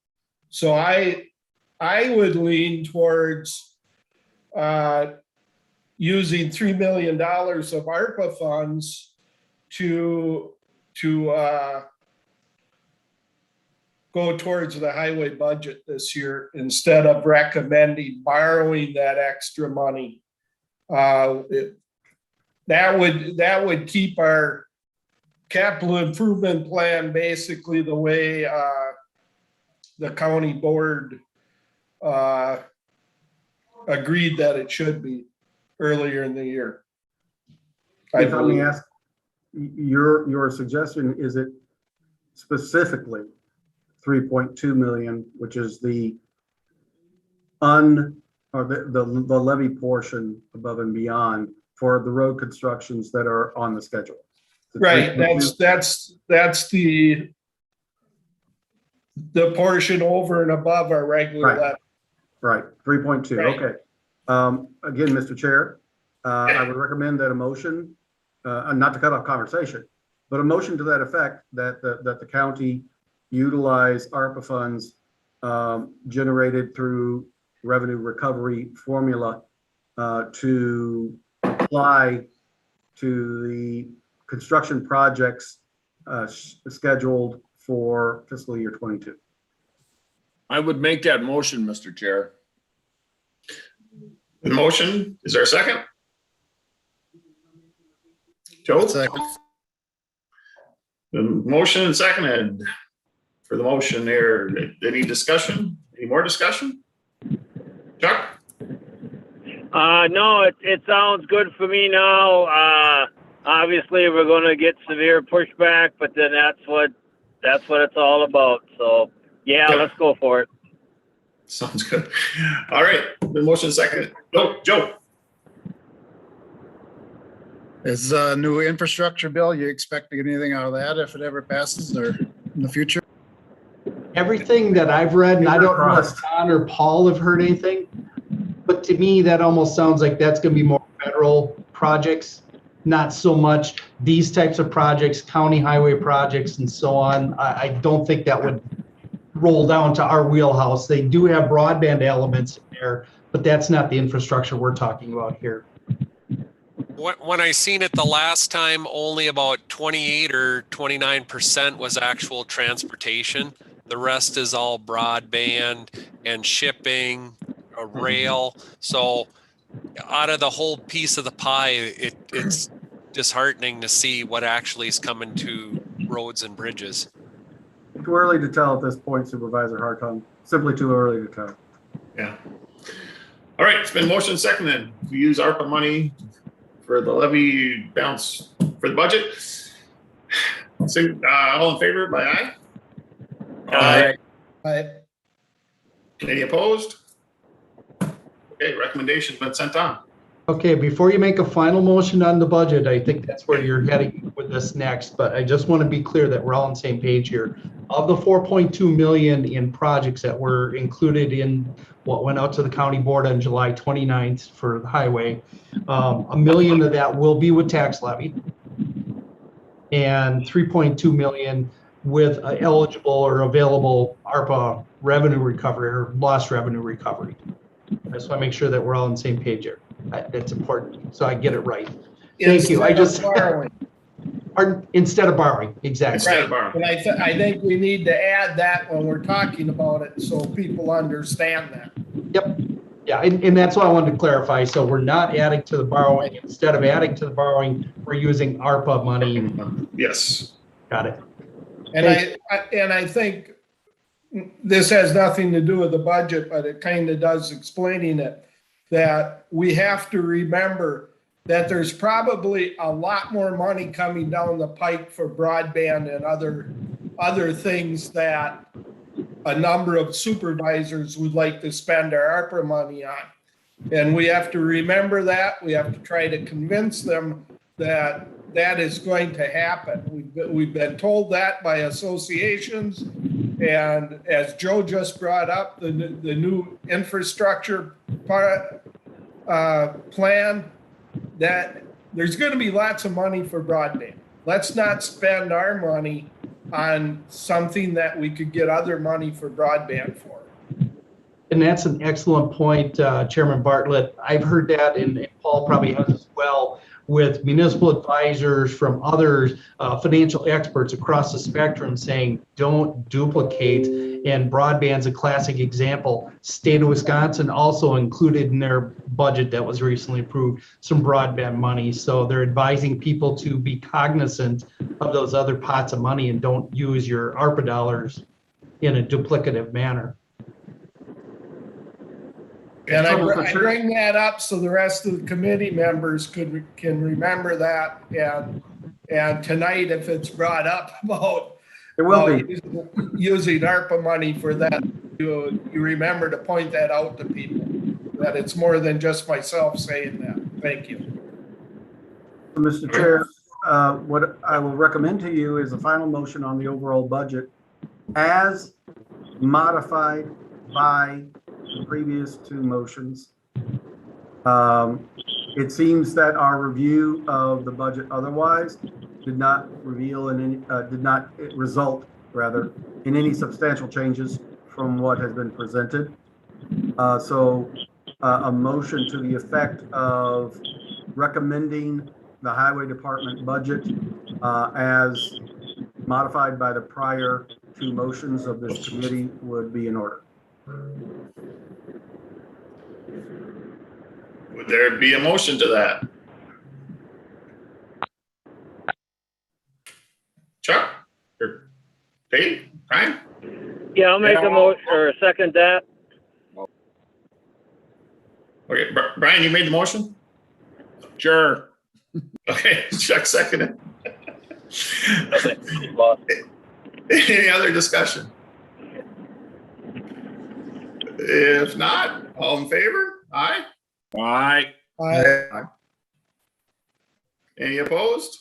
So I would lean towards using $3 million of ARPA funds to go towards the highway budget this year instead of recommending borrowing that extra money. That would keep our capital improvement plan basically the way the county board agreed that it should be earlier in the year. If I may ask, your suggestion, is it specifically 3.2 million, which is the the levy portion above and beyond for the road constructions that are on the schedule? Right, that's the portion over and above our regular levy. Right, 3.2, Right. okay. Again, Mr. Chair, I would recommend that a motion, not to cut off conversation, but a motion to that effect that the county utilize ARPA funds generated through revenue recovery formula to apply to the construction projects scheduled for fiscal year 22. I would make that motion, Mr. Chair. The motion, is there a second? Joe? Second. The motion and seconded for the motion there. Any discussion? Any more discussion? Chuck? No, it sounds good for me now. Obviously, we're going to get severe pushback, but then that's what it's all about. So, yeah, let's go for it. Sounds good. All right, the motion seconded. Joe? Is a new infrastructure bill, you expect to get anything out of that if it ever passes or in the future? Everything that I've read, and I don't know if Don or Paul have heard anything, but to me, that almost sounds like that's going to be more federal projects, not so much these types of projects, county highway projects and so on. I don't think that would roll down to our wheelhouse. They do have broadband elements in there, but that's not the infrastructure we're talking about here. When I seen it the last time, only about 28 or 29% was actual transportation. The rest is all broadband and shipping, rail. So out of the whole piece of the pie, it's disheartening to see what actually is coming to roads and bridges. Too early to tell at this point, Supervisor Hartung. Simply too early to tell. Yeah. All right, it's been motion seconded. We use ARPA money for the levy balance for the budget. So, all in favor by aye? Aye. Any opposed? Okay, recommendation's been sent on. Okay, before you make a final motion on the budget, I think that's where you're heading with this next, but I just want to be clear that we're all on the same page here. Of the 4.2 million in projects that were included in what went out to the county board on July 29th for the highway, $1 million of that will be with tax levy, and 3.2 million with eligible or available ARPA revenue recovery or lost revenue recovery. I just want to make sure that we're all on the same page here. That's important, so I get it right. Thank you. I just instead of borrowing, exactly. Instead of borrowing. And I think we need to add that when we're talking about it, so people understand that. Yep. Yeah, and that's what I wanted to clarify. So we're not adding to the borrowing. Instead of adding to the borrowing, we're using ARPA money. Yes. Got it. And I think this has nothing to do with the budget, but it kind of does explaining it, that we have to remember that there's probably a lot more money coming down the pike for broadband and other things that a number of supervisors would like to spend our ARPA money on. And we have to remember that. We have to try to convince them that that is going to happen. We've been told that by associations. And as Joe just brought up, the new infrastructure plan, that there's going to be lots of money for broadband. Let's not spend our money on something that we could get other money for broadband for. And that's an excellent point, Chairman Bartlett. I've heard that, and Paul probably has as well, with municipal advisors from other financial experts across the spectrum saying, don't duplicate. And broadband's a classic example. State of Wisconsin also included in their budget that was recently approved some broadband money. So they're advising people to be cognizant of those other pots of money and don't use your ARPA dollars in a duplicative manner. And I bring that up so the rest of the committee members can remember that. And tonight, if it's brought up about It will be. using ARPA money for that, you remember to point that out to people, that it's more than just myself saying that. Thank you. Mr. Chair, what I will recommend to you is a final motion on the overall budget as modified by the previous two motions. It seems that our review of the budget otherwise did not reveal result in any substantial changes from what has been presented. So a motion to the effect of recommending the highway department budget as modified by the prior two motions of this committee would be in order. Would there be a motion to that? Chuck? Or Dave? Brian? Yeah, I'll make a motion or second that. Okay, Brian, you made the motion? Sure. Okay, Chuck seconded. Any other discussion? If not, all in favor? Aye. Aye. Any opposed?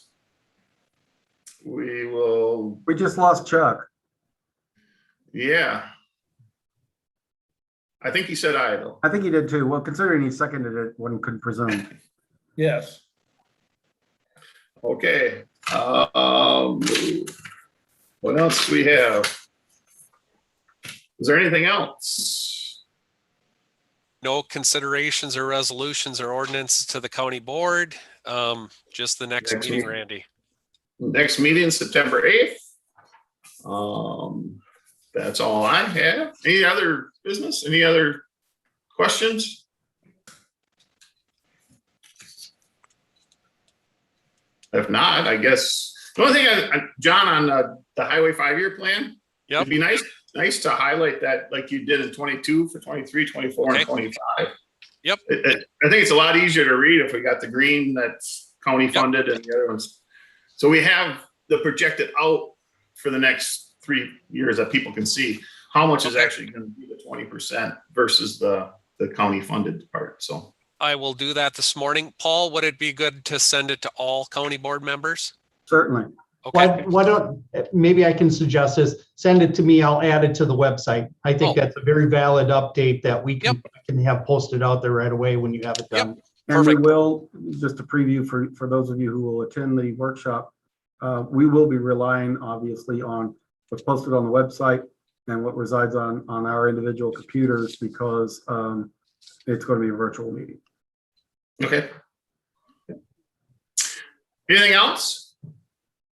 We will, We just lost Chuck. yeah. I think he said aye though. I think he did too. Well, considering he seconded it, one could presume. Yes. Okay. What else do we have? Is there anything else? No considerations or resolutions or ordinances to the county board. Just the next meeting, Randy. Next meeting, September 8th. That's all I have. Any other business? Any other questions? If not, I guess, the only thing, John, on the Highway 5-year plan, Yep. it'd be nice to highlight that like you did in 22 for 23, 24, Okay. and 25. Yep. I think it's a lot easier to read if we got the green that's county funded and the other ones. So we have the projected out for the next 3 years that people can see how much is actually going to be the 20% versus the county funded part. So I will do that this morning. Paul, would it be good to send it to all county board members? Certainly. Okay. Why don't, maybe I can suggest this, send it to me, I'll add it to the website. I think that's a very valid update that we can have posted out there right away when you have it done. And we Perfect. will, just a preview for those of you who will attend the workshop, we will be relying obviously on what's posted on the website and what resides on our individual computers because it's going to be a virtual meeting. okay. Anything else?